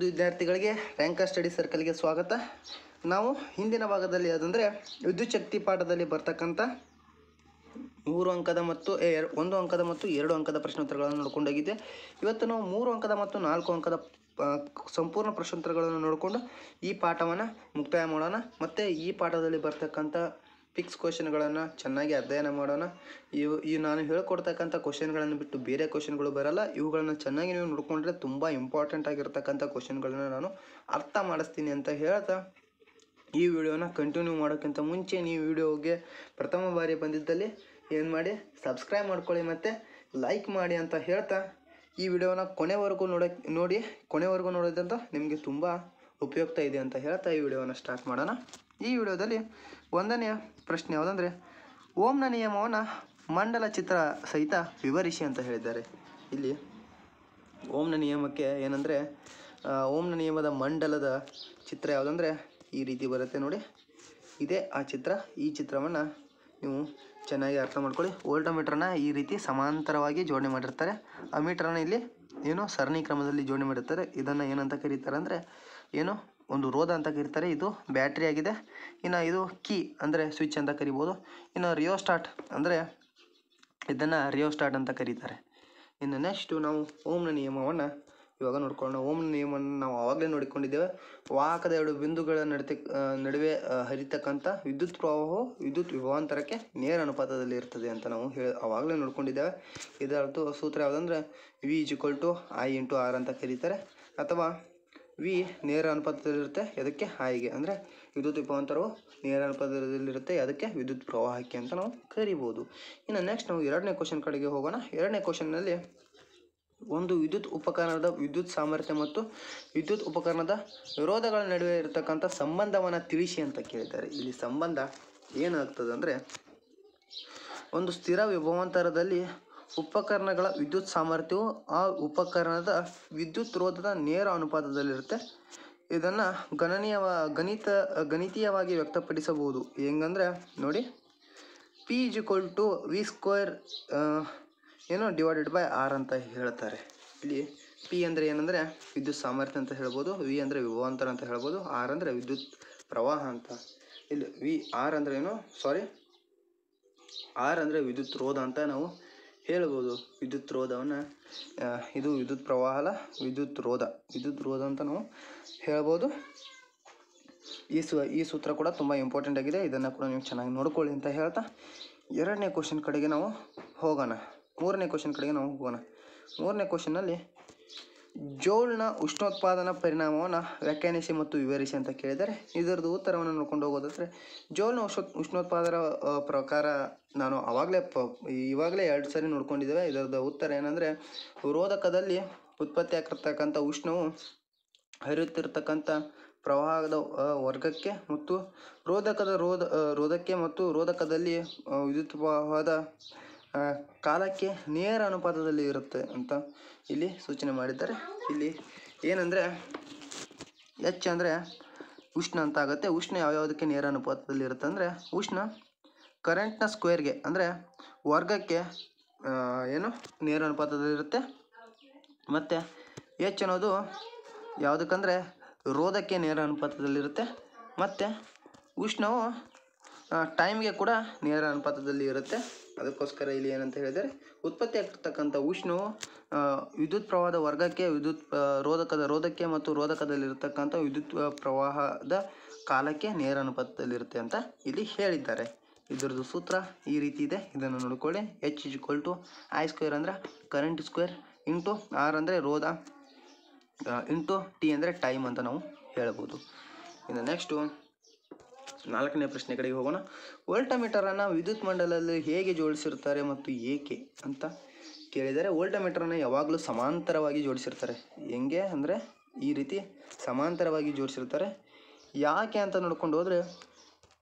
ಮುದ್ದು ವಿದ್ಯಾರ್ಥಿಗಳಿಗೆ ranker study ಸರ್ಕಲ್ಗೆ ಸ್ವಾಗತ. ನಾವು ಹಿಂದಿನ ಭಾಗದಲ್ಲಿ ಅದಂದರೆ ವಿದ್ಯುತ್ ಶಕ್ತಿ ಪಾಠದಲ್ಲಿ ಬರ್ತಕ್ಕಂಥ 3 ಅಂಕದ ಮತ್ತು 1 ಅಂಕದ ಮತ್ತು 2 ಅಂಕದ ಪ್ರಶ್ನೋತ್ತರಗಳನ್ನು ನೋಡ್ಕೊಂಡೋಗಿದ್ದೆ. ಇವತ್ತು ನಾವು 3 ಅಂಕದ ಮತ್ತು 4 ಅಂಕದ ಸಂಪೂರ್ಣ ಪ್ರಶ್ನೋತ್ತರಗಳನ್ನು ನೋಡಿಕೊಂಡು ಈ ಪಾಠವನ್ನು ಮುಕ್ತಾಯ ಮಾಡೋಣ. ಮತ್ತು ಈ ಪಾಠದಲ್ಲಿ ಬರ್ತಕ್ಕಂಥ ಫಿಕ್ಸ್ ಕ್ವಶನ್ಗಳನ್ನು ಚೆನ್ನಾಗಿ ಅಧ್ಯಯನ ಮಾಡೋಣ. ಈ ನಾನು ಹೇಳ್ಕೊಡ್ತಕ್ಕಂಥ ಕ್ವಶನ್ಗಳನ್ನು ಬಿಟ್ಟು ಬೇರೆ ಕ್ವಶನ್ಗಳು ಬರಲ್ಲ. ಇವುಗಳನ್ನು ಚೆನ್ನಾಗಿ ನೀವು ನೋಡಿಕೊಂಡ್ರೆ ತುಂಬ ಇಂಪಾರ್ಟೆಂಟ್ ಆಗಿರ್ತಕ್ಕಂಥ ಕ್ವಶನ್ಗಳನ್ನ ನಾನು ಅರ್ಥ ಮಾಡಿಸ್ತೀನಿ ಅಂತ ಹೇಳ್ತಾ ಈ ವಿಡಿಯೋನ ಕಂಟಿನ್ಯೂ ಮಾಡೋಕ್ಕಿಂತ ಮುಂಚೆ ನೀವು ವಿಡಿಯೋಗೆ ಪ್ರಥಮ ಬಾರಿ ಬಂದಿದ್ದಲ್ಲಿ ಏನು ಮಾಡಿ ಸಬ್ಸ್ಕ್ರೈಬ್ ಮಾಡ್ಕೊಳ್ಳಿ ಮತ್ತು ಲೈಕ್ ಮಾಡಿ ಅಂತ ಹೇಳ್ತಾ ಈ ವಿಡಿಯೋನ ಕೊನೆವರೆಗೂ ನೋಡಿ ಕೊನೆವರೆಗೂ ನೋಡೋದ್ರಿಂದ ನಿಮಗೆ ತುಂಬ ಉಪಯುಕ್ತ ಇದೆ ಅಂತ ಹೇಳ್ತಾ ಈ ವಿಡಿಯೋನ ಸ್ಟಾರ್ಟ್ ಮಾಡೋಣ. ಈ ವಿಡಿಯೋದಲ್ಲಿ 1ನೇ ಪ್ರಶ್ನೆ ಯಾವುದಂದರೆ ಓಮ್ನ ನಿಯಮವನ್ನು ಮಂಡಲ ಚಿತ್ರ ಸಹಿತ ವಿವರಿಸಿ ಅಂತ ಹೇಳಿದ್ದಾರೆ. ಇಲ್ಲಿ ಓಮ್ನ ನಿಯಮಕ್ಕೆ ಏನಂದರೆ ಓಮ್ನ ನಿಯಮದ ಮಂಡಲದ ಚಿತ್ರ ಯಾವುದಂದರೆ ಈ ರೀತಿ ಬರುತ್ತೆ ನೋಡಿ. ಇದೇ ಆ ಚಿತ್ರ. ಈ ಚಿತ್ರವನ್ನು ನೀವು ಚೆನ್ನಾಗಿ ಅರ್ಥ ಮಾಡ್ಕೊಳ್ಳಿ. ವೋಲ್ಟಮೀಟ್ರನ್ನ ಈ ರೀತಿ ಸಮಾಂತರವಾಗಿ ಜೋಡಣೆ ಮಾಡಿರ್ತಾರೆ. ಆ ಮೀಟ್ರನ್ನು ಇಲ್ಲಿ ಏನು ಸರಣಿ ಕ್ರಮದಲ್ಲಿ ಜೋಡಣೆ ಮಾಡಿರ್ತಾರೆ. ಇದನ್ನು ಏನಂತ ಕರೀತಾರೆ ಅಂದರೆ ಏನು ಒಂದು ರೋಧ ಅಂತ ಕರೀತಾರೆ. ಇದು ಬ್ಯಾಟ್ರಿ ಆಗಿದೆ. ಇನ್ನು ಇದು ಕೀ ಅಂದರೆ ಸ್ವಿಚ್ ಅಂತ ಕರಿಬೋದು. ಇನ್ನು ರಿಯೋಸ್ಟಾಟ್ ಅಂದರೆ ಇದನ್ನು ರಿಯೋಸ್ಟಾಟ್ ಅಂತ ಕರೀತಾರೆ. ಇನ್ನು ನೆಕ್ಸ್ಟು ನಾವು ಓಮ್ನ ನಿಯಮವನ್ನು ಇವಾಗ ನೋಡ್ಕೊಳ್ಳೋಣ. ಓಮ್ನ ನಿಯಮವನ್ನು ನಾವು ಆವಾಗಲೇ ನೋಡಿಕೊಂಡಿದ್ದೇವೆ. ವಾಹಕದ 2 ಬಿಂದುಗಳ ನಡುವೆ ಹರಿತಕ್ಕಂಥ ವಿದ್ಯುತ್ ಪ್ರವಾಹವು ವಿದ್ಯುತ್ ವಿಭವಾಂತರಕ್ಕೆ ನೇರ ಅನುಪಾತದಲ್ಲಿ ಇರ್ತದೆ ಅಂತ ನಾವು ಆವಾಗಲೇ ನೋಡ್ಕೊಂಡಿದ್ದೇವೆ. ಇದರ ಸೂತ್ರ ಯಾವುದಂದರೆ V = I × R ಅಂತ ಕರೀತಾರೆ. ಅಥವಾ V ನೇರ ಅನುಪಾತದಲ್ಲಿರುತ್ತೆ ಅದಕ್ಕೆ Iಗೆ, ಅಂದರೆ ವಿದ್ಯುತ್ ವಿಭವಾಂತರವು ನೇರ ಅನುಪಾತದಲ್ಲಿರುತ್ತೆ ಅದಕ್ಕೆ ವಿದ್ಯುತ್ ಪ್ರವಾಹಕ್ಕೆ ಅಂತ ನಾವು ಕರಿಬೋದು. ಇನ್ನು ನೆಕ್ಸ್ಟ್ ನಾವು 2ನೇ ಕ್ವಶನ್ ಕಡೆಗೆ ಹೋಗೋಣ. 2ನೇ ಕ್ವಶನ್ನಲ್ಲಿ ಒಂದು ವಿದ್ಯುತ್ ಉಪಕರಣದ ವಿದ್ಯುತ್ ಸಾಮರ್ಥ್ಯ ಮತ್ತು ವಿದ್ಯುತ್ ಉಪಕರಣದ ವಿರೋಧಗಳ ನಡುವೆ ಇರತಕ್ಕಂಥ ಸಂಬಂಧವನ್ನು ತಿಳಿಸಿ ಅಂತ ಕೇಳಿದ್ದಾರೆ. ಇಲ್ಲಿ ಸಂಬಂಧ ಏನಾಗ್ತದೆ ಅಂದರೆ ಒಂದು ಸ್ಥಿರ ವಿಭವಾಂತರದಲ್ಲಿ ಉಪಕರಣಗಳ ವಿದ್ಯುತ್ ಸಾಮರ್ಥ್ಯವು ಆ ಉಪಕರಣದ ವಿದ್ಯುತ್ ರೋಧದ ನೇರ ಅನುಪಾತದಲ್ಲಿರುತ್ತೆ. ಇದನ್ನು ಗಣಿತೀಯವಾಗಿ ವ್ಯಕ್ತಪಡಿಸಬಹುದು. ಹೆಂಗಂದರೆ ನೋಡಿ, P = V² /R ಅಂತ ಹೇಳ್ತಾರೆ. ಇಲ್ಲಿ P ಅಂದರೆ ಏನಂದರೆ ವಿದ್ಯುತ್ ಸಾಮರ್ಥ್ಯ ಅಂತ ಹೇಳ್ಬೋದು, V ಅಂದರೆ ವಿಭವಾಂತರ ಅಂತ ಹೇಳ್ಬೋದು, R ಅಂದರೆ ವಿದ್ಯುತ್ ಪ್ರವಾಹ ಅಂತ. ಇಲ್ಲಿ R ಅಂದರೆ ಏನು R ಅಂದರೆ ವಿದ್ಯುತ್ ರೋಧ ಅಂತ ನಾವು ಹೇಳ್ಬೋದು. ವಿದ್ಯುತ್ ರೋಧವನ್ನು ಇದು ವಿದ್ಯುತ್ ಪ್ರವಾಹ ಅಲ್ಲ, ವಿದ್ಯುತ್ ರೋಧ ಅಂತ ನಾವು ಹೇಳ್ಬೋದು. ಈ ಸೂತ್ರ ಕೂಡ ತುಂಬ ಇಂಪಾರ್ಟೆಂಟ್ ಆಗಿದೆ. ಇದನ್ನು ಕೂಡ ನೀವು ಚೆನ್ನಾಗಿ ನೋಡ್ಕೊಳ್ಳಿ ಅಂತ ಹೇಳ್ತಾ 2ನೇ ಕ್ವಶನ್ ಕಡೆಗೆ ನಾವು ಹೋಗೋಣ. 3ನೇ ಕ್ವಶನ್ ಕಡೆಗೆ ನಾವು ಹೋಗೋಣ. 3ನೇ ಕ್ವಶನ್ನಲ್ಲಿ ಜೌಲ್ನ ಉಷ್ಣೋತ್ಪಾದನಾ ಪರಿಣಾಮವನ್ನು ವ್ಯಾಖ್ಯಾನಿಸಿ ಮತ್ತು ವಿವರಿಸಿ ಅಂತ ಕೇಳಿದರೆ ಇದರದ್ದು ಉತ್ತರವನ್ನು ನೋಡ್ಕೊಂಡು ಹೋಗೋದಾದರೆ ಜೌಲ್ನ ಉಷ್ಣೋತ್ಪಾದನಾ ಪ್ರಕಾರ ನಾನು ಇವಾಗಲೇ 2 ಸರಿ ನೋಡ್ಕೊಂಡಿದ್ದೇವೆ. ಇದರದ್ದು ಉತ್ತರ ಏನಂದರೆ ರೋಧಕದಲ್ಲಿ ಉತ್ಪತ್ತಿ ಆಗಿರ್ತಕ್ಕಂಥ ಉಷ್ಣವು ಹರಿಯುತ್ತಿರ್ತಕ್ಕಂಥ ಪ್ರವಾಹದ ವರ್ಗಕ್ಕೆ ಮತ್ತು ರೋಧಕ್ಕೆ ಮತ್ತು ರೋಧಕದಲ್ಲಿ ವಿದ್ಯುತ್ ಪ್ರವಾಹದ ಕಾಲಕ್ಕೆ ನೇರ ಅನುಪಾತದಲ್ಲಿ ಇರುತ್ತೆ ಅಂತ ಇಲ್ಲಿ ಸೂಚನೆ ಮಾಡಿದ್ದಾರೆ. ಇಲ್ಲಿ ಏನಂದರೆ H ಅಂದರೆ ಉಷ್ಣ ಅಂತ ಆಗುತ್ತೆ. ಉಷ್ಣ ಯಾವ್ಯಾವುದಕ್ಕೆ ನೇರ ಅನುಪಾತದಲ್ಲಿ ಇರುತ್ತೆ ಅಂದರೆ ಉಷ್ಣ ಕರೆಂಟ್ನ ಸ್ಕ್ವೇರ್ಗೆ ಅಂದರೆ ವರ್ಗಕ್ಕೆ ನೇರ ಅನುಪಾತದಲ್ಲಿರುತ್ತೆ. ಮತ್ತು H ಅನ್ನೋದು ಯಾವುದಕ್ಕಂದರೆ ರೋಧಕ್ಕೆ ನೇರ ಅನುಪಾತದಲ್ಲಿರುತ್ತೆ. ಮತ್ತು ಉಷ್ಣವು ಟೈಮ್ಗೆ ಕೂಡ ನೇರ ಅನುಪಾತದಲ್ಲಿ ಇರುತ್ತೆ. ಅದಕ್ಕೋಸ್ಕರ ಇಲ್ಲಿ ಏನಂತ ಹೇಳಿದರೆ ಉತ್ಪತ್ತಿ ಆಗಿರ್ತಕ್ಕಂಥ ಉಷ್ಣವು ವಿದ್ಯುತ್ ಪ್ರವಾಹದ ವರ್ಗಕ್ಕೆ, ರೋಧಕ್ಕೆ ಮತ್ತು ರೋಧಕದಲ್ಲಿರ್ತಕ್ಕಂಥ ವಿದ್ಯುತ್ ಪ್ರವಾಹದ ಕಾಲಕ್ಕೆ ನೇರ ಅನುಪಾತದಲ್ಲಿರುತ್ತೆ ಅಂತ ಇಲ್ಲಿ ಹೇಳಿದ್ದಾರೆ. ಇದರದ್ದು ಸೂತ್ರ ಈ ರೀತಿ ಇದೆ. ಇದನ್ನು ನೋಡಿಕೊಳ್ಳಿ. H = I² ಅಂದರೆ ಕರೆಂಟ್ ಸ್ಕ್ವೇರ್ ಇಂಟು R ಅಂದರೆ ರೋಧ ಇಂಟು T ಅಂದರೆ ಟೈಮ್ ಅಂತ ನಾವು ಹೇಳ್ಬೋದು. ಇನ್ನು ನೆಕ್ಸ್ಟು 4ನೇ ಪ್ರಶ್ನೆ ಕಡೆಗೆ ಹೋಗೋಣ. ವೋಲ್ಟಮೀಟರನ್ನು ವಿದ್ಯುತ್ ಮಂಡಲದಲ್ಲಿ ಹೇಗೆ ಜೋಡಿಸಿರ್ತಾರೆ ಮತ್ತು ಏಕೆ ಅಂತ ಕೇಳಿದರೆ ವೋಲ್ಟಮೀಟರನ್ನು ಯಾವಾಗಲೂ ಸಮಾಂತರವಾಗಿ ಜೋಡಿಸಿರ್ತಾರೆ. ಹೆಂಗೆ ಅಂದರೆ ಈ ರೀತಿ ಸಮಾಂತರವಾಗಿ ಜೋಡಿಸಿರ್ತಾರೆ. ಯಾಕೆ ಅಂತ ನೋಡ್ಕೊಂಡು ಹೋದರೆ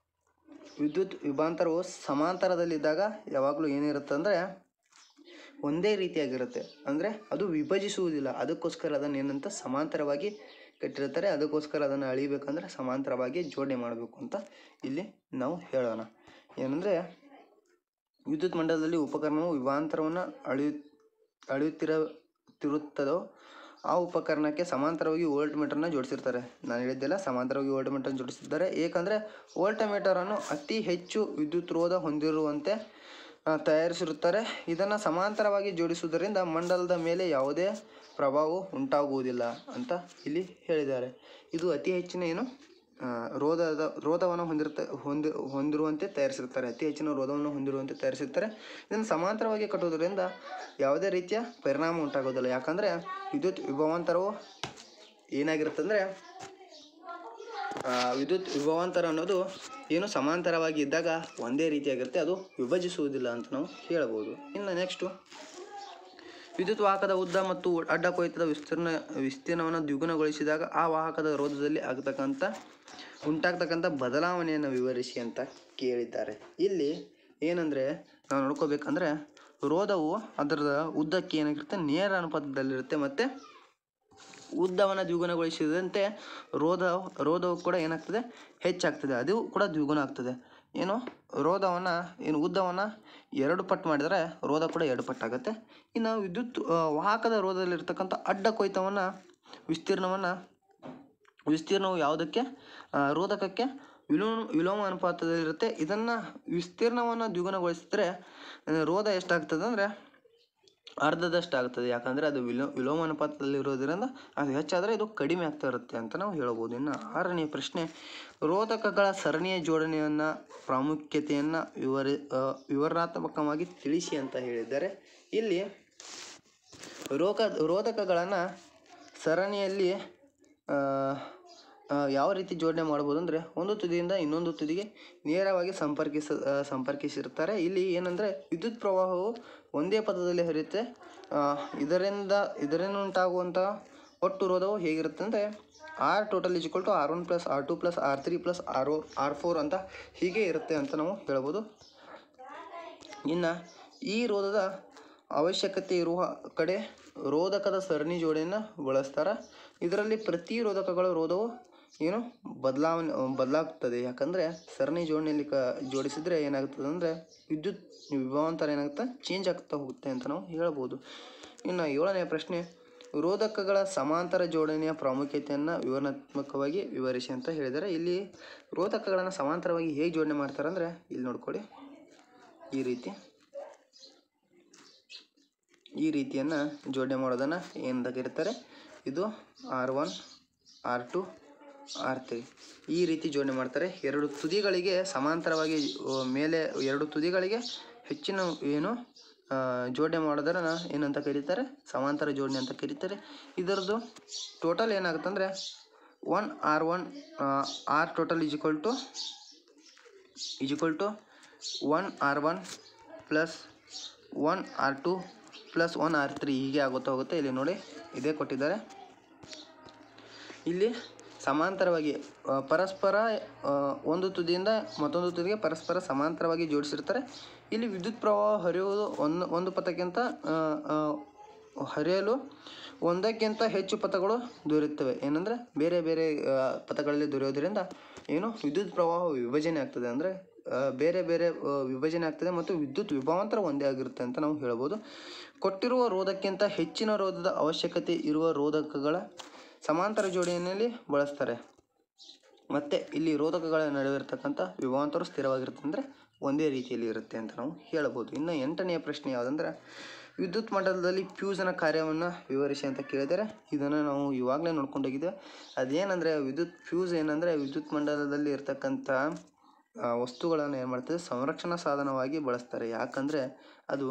ವಿದ್ಯುತ್ ವಿಭವಾಂತರವು ಸಮಾಂತರದಲ್ಲಿದ್ದಾಗ ಯಾವಾಗಲೂ ಏನಿರುತ್ತೆ ಅಂದರೆ ಒಂದೇ ರೀತಿಯಾಗಿರುತ್ತೆ, ಅಂದರೆ ಅದು ವಿಭಜಿಸುವುದಿಲ್ಲ. ಅದಕ್ಕೋಸ್ಕರ ಅದನ್ನು ಏನಂತ ಸಮಾಂತರವಾಗಿ ಕಟ್ಟಿರ್ತಾರೆ. ಅದಕ್ಕೋಸ್ಕರ ಅದನ್ನು ಅಳಿಬೇಕಂದ್ರೆ ಸಮಾಂತರವಾಗಿ ಜೋಡಣೆ ಮಾಡಬೇಕು ಅಂತ ಇಲ್ಲಿ ನಾವು ಹೇಳೋಣ. ಏನಂದರೆ ವಿದ್ಯುತ್ ಮಂಡಲದಲ್ಲಿ ಉಪಕರಣವು ವಿಭವಾಂತರವನ್ನು ಅಳೆಯುತ್ತಿರುತ್ತದೋ ಆ ಉಪಕರಣಕ್ಕೆ ಸಮಾಂತರವಾಗಿ ವೋಲ್ಟ್ ಮೀಟರ್ನ ಜೋಡಿಸಿರ್ತಾರೆ. ನಾನು ಹೇಳಿದ್ದೆಲ್ಲ ಸಮಾಂತರವಾಗಿ ವೋಲ್ಟ್ ಮೀಟರ್ನ ಜೋಡಿಸಿದ್ದಾರೆ. ಏಕೆಂದರೆ ವೋಲ್ಟ್ ಮೀಟರನ್ನು ಅತಿ ಹೆಚ್ಚು ವಿದ್ಯುತ್ ರೋಧ ಹೊಂದಿರುವಂತೆ ತಯಾರಿಸಿರುತ್ತಾರೆ. ಇದನ್ನು ಸಮಾಂತರವಾಗಿ ಜೋಡಿಸುವುದರಿಂದ ಮಂಡಲದ ಮೇಲೆ ಯಾವುದೇ ಪ್ರಭಾವ ಉಂಟಾಗುವುದಿಲ್ಲ ಅಂತ ಇಲ್ಲಿ ಹೇಳಿದ್ದಾರೆ. ಇದು ಅತಿ ಹೆಚ್ಚಿನ ರೋಧವನ್ನು ಹೊಂದಿರುವಂತೆ ತಯಾರಿಸಿರ್ತಾರೆ. ಅತಿ ಹೆಚ್ಚಿನ ರೋಧವನ್ನು ಹೊಂದಿರುವಂತೆ ತಯಾರಿಸಿರ್ತಾರೆ. ಇದನ್ನು ಸಮಾಂತರವಾಗಿ ಕಟ್ಟುವುದರಿಂದ ಯಾವುದೇ ರೀತಿಯ ಪರಿಣಾಮ ಉಂಟಾಗೋದಿಲ್ಲ. ಯಾಕಂದರೆ ವಿದ್ಯುತ್ ವಿಭವಾಂತರವು ಏನಾಗಿರುತ್ತೆ ಅಂದರೆ ವಿದ್ಯುತ್ ವಿಭವಾಂತರ ಅನ್ನೋದು ಏನು ಸಮಾಂತರವಾಗಿ ಇದ್ದಾಗ ಒಂದೇ ರೀತಿಯಾಗಿರುತ್ತೆ, ಅದು ವಿಭಜಿಸುವುದಿಲ್ಲ ಅಂತ ನಾವು ಹೇಳಬಹುದು. ಇನ್ನು ನೆಕ್ಸ್ಟು ವಿದ್ಯುತ್ ವಾಹಕದ ಉದ್ದ ಮತ್ತು ಅಡ್ಡ ಕೊಯ್ತದ ವಿಸ್ತೀರ್ಣವನ್ನು ದ್ವಿಗುಣಗೊಳಿಸಿದಾಗ ಆ ವಾಹಕದ ರೋಧದಲ್ಲಿ ಉಂಟಾಗ್ತಕ್ಕಂಥ ಬದಲಾವಣೆಯನ್ನು ವಿವರಿಸಿ ಅಂತ ಕೇಳಿದ್ದಾರೆ. ಇಲ್ಲಿ ಏನಂದರೆ ನಾವು ನೋಡ್ಕೋಬೇಕಂದ್ರೆ ರೋಧವು ಅದರ ಉದ್ದಕ್ಕೆ ಏನಾಗಿರುತ್ತೆ ನೇರ ಅನುಪಾತದಲ್ಲಿರುತ್ತೆ. ಮತ್ತು ಉದ್ದವನ್ನು ದ್ವಿಗುಣಗೊಳಿಸಿದಂತೆ ರೋಧವು ಕೂಡ ಏನಾಗ್ತದೆ ಹೆಚ್ಚಾಗ್ತದೆ, ಅದು ಕೂಡ ದ್ವಿಗುಣ ಆಗ್ತದೆ. ಉದ್ದವನ್ನು 2 ಪಟ್ಟು ಮಾಡಿದರೆ ರೋಧ ಕೂಡ 2 ಪಟ್ಟಾಗುತ್ತೆ. ಇನ್ನು ವಾಹಕದ ರೋಧದಲ್ಲಿರ್ತಕ್ಕಂಥ ಅಡ್ಡ ಕೊಯ್ತವನ್ನು ವಿಸ್ತೀರ್ಣವು ಯಾವುದಕ್ಕೆ ರೋಧಕಕ್ಕೆ ವಿಲೋಮ ಅನುಪಾತದಲ್ಲಿರುತ್ತೆ. ಇದನ್ನು ವಿಸ್ತೀರ್ಣವನ್ನು ದ್ವಿಗುಣಗೊಳಿಸಿದರೆ ರೋಧ ಎಷ್ಟಾಗ್ತದೆ ಅಂದರೆ ಅರ್ಧದಷ್ಟು ಆಗ್ತದೆ. ಯಾಕಂದರೆ ಅದು ವಿಲೋಮ ಅನುಪಾತದಲ್ಲಿರೋದ್ರಿಂದ ಅದು ಹೆಚ್ಚಾದರೆ ಇದು ಕಡಿಮೆ ಆಗ್ತಾ ಇರುತ್ತೆ ಅಂತ ನಾವು ಹೇಳ್ಬೋದು. ಇನ್ನು 6ನೇ ಪ್ರಶ್ನೆ, ರೋಧಕಗಳ ಸರಣಿಯ ಜೋಡಣೆಯನ್ನು ಪ್ರಾಮುಖ್ಯತೆಯನ್ನು ವಿವರಣಾತ್ಮಕವಾಗಿ ತಿಳಿಸಿ ಅಂತ ಹೇಳಿದ್ದಾರೆ. ಇಲ್ಲಿ ರೋಧಕಗಳನ್ನು ಸರಣಿಯಲ್ಲಿ ಯಾವ ರೀತಿ ಜೋಡಣೆ ಮಾಡ್ಬೋದು ಅಂದರೆ ಒಂದು ತುದಿಯಿಂದ ಇನ್ನೊಂದು ತುದಿಗೆ ನೇರವಾಗಿ ಸಂಪರ್ಕಿಸಿರ್ತಾರೆ. ಇಲ್ಲಿ ಏನಂದರೆ ವಿದ್ಯುತ್ ಪ್ರವಾಹವು ಒಂದೇ ಪಥದಲ್ಲಿ ಹರಿಯುತ್ತೆ. ಇದರಿಂದ ಉಂಟಾಗುವಂಥ ಒಟ್ಟು ರೋಧವು ಹೇಗಿರುತ್ತೆ ಅಂದರೆ R total = R1 + R2 + R3 + R4 ಅಂತ ಹೀಗೆ ಇರುತ್ತೆ ಅಂತ ನಾವು ಹೇಳ್ಬೋದು. ಇನ್ನು ಈ ರೋಧದ ಅವಶ್ಯಕತೆ ಇರುವ ಕಡೆ ರೋಧಕದ ಸರಣಿ ಜೋಡಣೆಯನ್ನು ಬಳಸ್ತಾರೆ. ಇದರಲ್ಲಿ ಪ್ರತಿ ರೋಧಕಗಳ ರೋಧವು ಬದಲಾಗ್ತದೆ. ಯಾಕಂದರೆ ಸರಣಿ ಜೋಡಣೆಯಲ್ಲಿ ಜೋಡಿಸಿದರೆ ಏನಾಗ್ತದೆ ಅಂದರೆ ವಿದ್ಯುತ್ ವಿಭವಾಂತರ ಏನಾಗುತ್ತೆ ಚೇಂಜ್ ಆಗ್ತಾ ಹೋಗುತ್ತೆ ಅಂತ ನಾವು ಹೇಳ್ಬೋದು. ಇನ್ನು 7ನೇ ಪ್ರಶ್ನೆ, ರೋಧಕಗಳ ಸಮಾಂತರ ಜೋಡಣೆಯ ಪ್ರಾಮುಖ್ಯತೆಯನ್ನು ವಿವರಣಾತ್ಮಕವಾಗಿ ವಿವರಿಸಿ ಅಂತ ಹೇಳಿದರೆ. ಇಲ್ಲಿ ರೋಧಕಗಳನ್ನು ಸಮಾಂತರವಾಗಿ ಹೇಗೆ ಜೋಡಣೆ ಮಾಡ್ತಾರೆ ಅಂದರೆ ಇಲ್ಲಿ ನೋಡ್ಕೊಳ್ಳಿ, ಈ ರೀತಿಯನ್ನು ಜೋಡಣೆ ಮಾಡೋದನ್ನು ಏನಂತ ಕರೀತಾರೆ, ಇದು R1 R2 R3 ಈ ರೀತಿ ಜೋಡಣೆ ಮಾಡ್ತಾರೆ. 2 ತುದಿಗಳಿಗೆ ಸಮಾಂತರವಾಗಿ ಮೇಲೆ 2 ತುದಿಗಳಿಗೆ ಹೆಚ್ಚಿನ ಜೋಡಣೆ ಮಾಡೋದನ್ನು ಏನಂತ ಕರೀತಾರೆ, ಸಮಾಂತರ ಜೋಡಣೆ ಅಂತ ಕರೀತಾರೆ. ಇದರದ್ದು ಟೋಟಲ್ ಏನಾಗುತ್ತೆ ಅಂದರೆ 1 R1 R total = 1 R1 + 1 R2 + 1 R3 ಹೀಗೆ ಹೋಗುತ್ತೆ. ಇಲ್ಲಿ ನೋಡಿ ಇದೇ ಕೊಟ್ಟಿದ್ದಾರೆ. ಇಲ್ಲಿ ಸಮಾಂತರವಾಗಿ ಪರಸ್ಪರ ಒಂದು ತುದಿಯಿಂದ ಮತ್ತೊಂದು ತುದಿಗೆ ಪರಸ್ಪರ ಸಮಾಂತರವಾಗಿ ಜೋಡಿಸಿರ್ತಾರೆ. ಇಲ್ಲಿ ವಿದ್ಯುತ್ ಪ್ರವಾಹ ಹರಿಯುವುದು ಒಂದು ಪಥಕ್ಕಿಂತ ಹರಿಯಲು ಒಂದಕ್ಕಿಂತ ಹೆಚ್ಚು ಪಥಗಳು ದೊರೆಯುತ್ತವೆ. ಏನಂದರೆ ಬೇರೆ ಬೇರೆ ಪಥಗಳಲ್ಲಿ ದೊರೆಯೋದ್ರಿಂದ ವಿದ್ಯುತ್ ಪ್ರವಾಹ ವಿಭಜನೆ ಆಗ್ತದೆ. ಅಂದರೆ ಬೇರೆ ಬೇರೆ ವಿಭಜನೆ ಆಗ್ತದೆ ಮತ್ತು ವಿದ್ಯುತ್ ವಿಭವಾಂತರ ಒಂದೇ ಆಗಿರುತ್ತೆ ಅಂತ ನಾವು ಹೇಳ್ಬೋದು. ಕೊಟ್ಟಿರುವ ರೋಧಕ್ಕಿಂತ ಹೆಚ್ಚಿನ ರೋಧದ ಅವಶ್ಯಕತೆ ಇರುವ ರೋಧಕಗಳ ಸಮಾಂತರ ಜೋಡಣೆಯಲ್ಲಿ ಬಳಸ್ತಾರೆ. ಮತ್ತು ಇಲ್ಲಿ ರೋಧಕಗಳ ನಡುವೆ ಇರತಕ್ಕಂಥ ವಿಭವಾಂತರ ಸ್ಥಿರವಾಗಿರುತ್ತೆ, ಅಂದರೆ ಒಂದೇ ರೀತಿಯಲ್ಲಿ ಇರುತ್ತೆ ಅಂತ ನಾವು ಹೇಳ್ಬೋದು. ಇನ್ನು 8ನೇ ಪ್ರಶ್ನೆ ಯಾವುದಂದ್ರೆ ವಿದ್ಯುತ್ ಮಂಡಲದಲ್ಲಿ ಫ್ಯೂಸ್ನ ಕಾರ್ಯವನ್ನು ವಿವರಿಸಿ ಅಂತ ಕೇಳಿದರೆ. ಇದನ್ನು ನಾವು ಇವಾಗಲೇ ನೋಡ್ಕೊಂಡೋಗಿದ್ದೇವೆ. ಅದೇನೆಂದರೆ ಫ್ಯೂಸ್ ಏನಂದರೆ ವಿದ್ಯುತ್ ಮಂಡಲದಲ್ಲಿ ಇರ್ತಕ್ಕಂಥ ವಸ್ತುಗಳನ್ನು ಏನು ಮಾಡ್ತದೆ ಸಂರಕ್ಷಣಾ ಸಾಧನವಾಗಿ ಬಳಸ್ತಾರೆ. ಯಾಕಂದರೆ ಅದು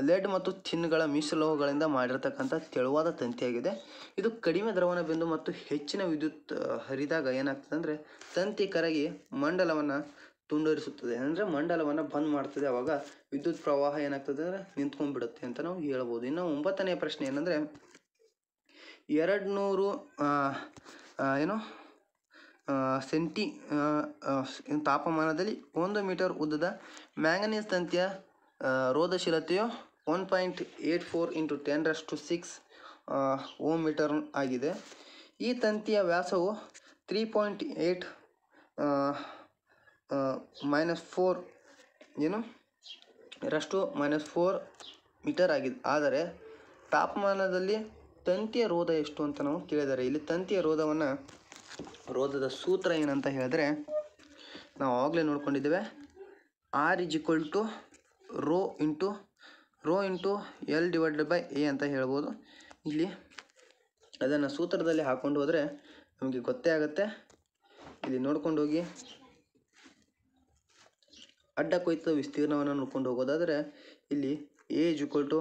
ಲೆಡ್ ಮತ್ತು ಟಿನ್ಗಳ ಮಿಶ್ರಲೋಹಗಳಿಂದ ಮಾಡಿರ್ತಕ್ಕಂಥ ತೆಳುವಾದ ತಂತಿಯಾಗಿದೆ. ಇದು ಕಡಿಮೆ ದ್ರವಣ ಬಿಂದು ಮತ್ತು ಹೆಚ್ಚಿನ ವಿದ್ಯುತ್ ಹರಿದಾಗ ಏನಾಗ್ತದೆ ಅಂದರೆ ತಂತಿ ಕರಗಿ ಮಂಡಲವನ್ನು ತುಂಡರಿಸುತ್ತದೆ, ಅಂದರೆ ಮಂಡಲವನ್ನು ಬಂದ್ ಮಾಡ್ತದೆ. ಆವಾಗ ವಿದ್ಯುತ್ ಪ್ರವಾಹ ಏನಾಗ್ತದೆ ಅಂದರೆ ನಿಂತ್ಕೊಂಡ್ಬಿಡುತ್ತೆ ಅಂತ ನಾವು ಹೇಳ್ಬೋದು. ಇನ್ನು 9ನೇ ಪ್ರಶ್ನೆ ಏನಂದರೆ 200 ಸೆಂಟಿ ತಾಪಮಾನದಲ್ಲಿ 1 ಮೀಟರ್ ಉದ್ದದ ಮ್ಯಾಂಗನೀಸ್ ತಂತಿಯ ರೋಧಶೀಲತೆಯು 1.84 × 10⁶ ಓಮ್ ಮೀಟರ್ ಆಗಿದೆ. ಈ ತಂತಿಯ ವ್ಯಾಸವು 3.8 - 4 ಮೀಟರ್ ಆಗಿದೆ. ಆದರೆ ತಾಪಮಾನದಲ್ಲಿ ತಂತಿಯ ರೋಧ ಎಷ್ಟು ಅಂತ ನಾವು ಕೇಳಿದ್ದಾರೆ. ಇಲ್ಲಿ ತಂತಿಯ ರೋಧದ ಸೂತ್ರ ಏನಂತ ಹೇಳಿದ್ರೆ ನಾವು ಆವಾಗಲೇ ನೋಡ್ಕೊಂಡಿದ್ದೇವೆ. R is equal to rho into L divided by A ಅಂತ ಹೇಳ್ಬೋದು. ಇಲ್ಲಿ ಅದನ್ನು ಸೂತ್ರದಲ್ಲಿ ಹಾಕ್ಕೊಂಡು ಹೋದರೆ ನಮಗೆ ಗೊತ್ತೇ ಆಗುತ್ತೆ. ಇಲ್ಲಿ ನೋಡ್ಕೊಂಡು ಹೋಗಿ ಅಡ್ಡ ಕೊಯ್ತ ವಿಸ್ತೀರ್ಣವನ್ನು ನೋಡ್ಕೊಂಡು ಹೋಗೋದಾದರೆ ಇಲ್ಲಿ A is equal to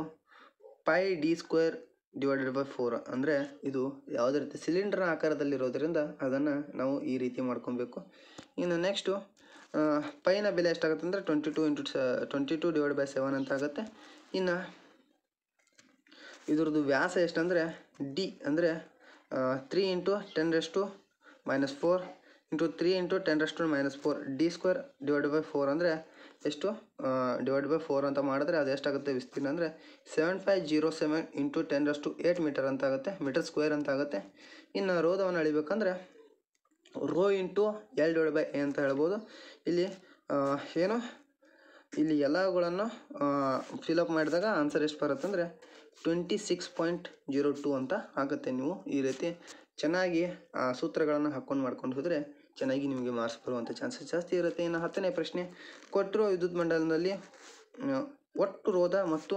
pi D square divided by 4. ಅಂದರೆ ಇದು ಯಾವುದೇ ರೀತಿ ಸಿಲಿಂಡರ್ನ ಆಕಾರದಲ್ಲಿರೋದ್ರಿಂದ ಅದನ್ನು ನಾವು ಈ ರೀತಿ ಮಾಡ್ಕೊಬೇಕು. ಇನ್ನು ನೆಕ್ಸ್ಟು ಪೈನ ಬೆಲೆ ಎಷ್ಟಾಗುತ್ತೆ ಅಂದರೆ 22 ಡಿವೈಡ್ ಬೈ 7 ಅಂತ ಆಗುತ್ತೆ. ಇನ್ನು ಇದ್ರದ್ದು ವ್ಯಾಸ ಎಷ್ಟಂದರೆ ಡಿ ಅಂದರೆ 3 × 10⁻⁻⁴ into 3 × 10⁻⁻⁴ D square divide by 4 ಅಂದರೆ ಎಷ್ಟು ಡಿವೈಡ್ ಬೈ 4 ಅಂತ ಮಾಡಿದ್ರೆ ಅದು ಎಷ್ಟಾಗುತ್ತೆ ವಿಸ್ತೀರ್ಣ ಅಂದರೆ 7507 ಇಂಟು 10⁸ ಮೀಟರ್ ಅಂತ ಆಗುತ್ತೆ, ಮೀಟರ್ ಸ್ಕ್ವೇರ್ ಅಂತ ಆಗುತ್ತೆ. ಇನ್ನು ರೋಧವನ್ನು ಅಳಿಬೇಕಂದ್ರೆ rho into L divide by A ಅಂತ ಹೇಳ್ಬೋದು. ಇಲ್ಲಿ ಇಲ್ಲಿ ಎಲ್ಲಗಳನ್ನು ಫಿಲಪ್ ಮಾಡಿದಾಗ ಆನ್ಸರ್ ಎಷ್ಟು ಬರುತ್ತೆ ಅಂದರೆ 26.02 ಅಂತ ಆಗುತ್ತೆ. ನೀವು ಈ ರೀತಿ ಚೆನ್ನಾಗಿ ಸೂತ್ರಗಳನ್ನು ಹಾಕ್ಕೊಂಡು ಮಾಡ್ಕೊಂಡು ಹೋದರೆ ಚೆನ್ನಾಗಿ ನಿಮಗೆ ಮಾರ್ಕ್ಸ್ ಬರುವಂಥ ಚಾನ್ಸಸ್ ಜಾಸ್ತಿ ಇರುತ್ತೆ. ಇನ್ನು 10ನೇ ಪ್ರಶ್ನೆ, ಕೊಟ್ಟಿರುವ ವಿದ್ಯುತ್ ಮಂಡಲದಲ್ಲಿ ಒಟ್ಟು ರೋಧ ಮತ್ತು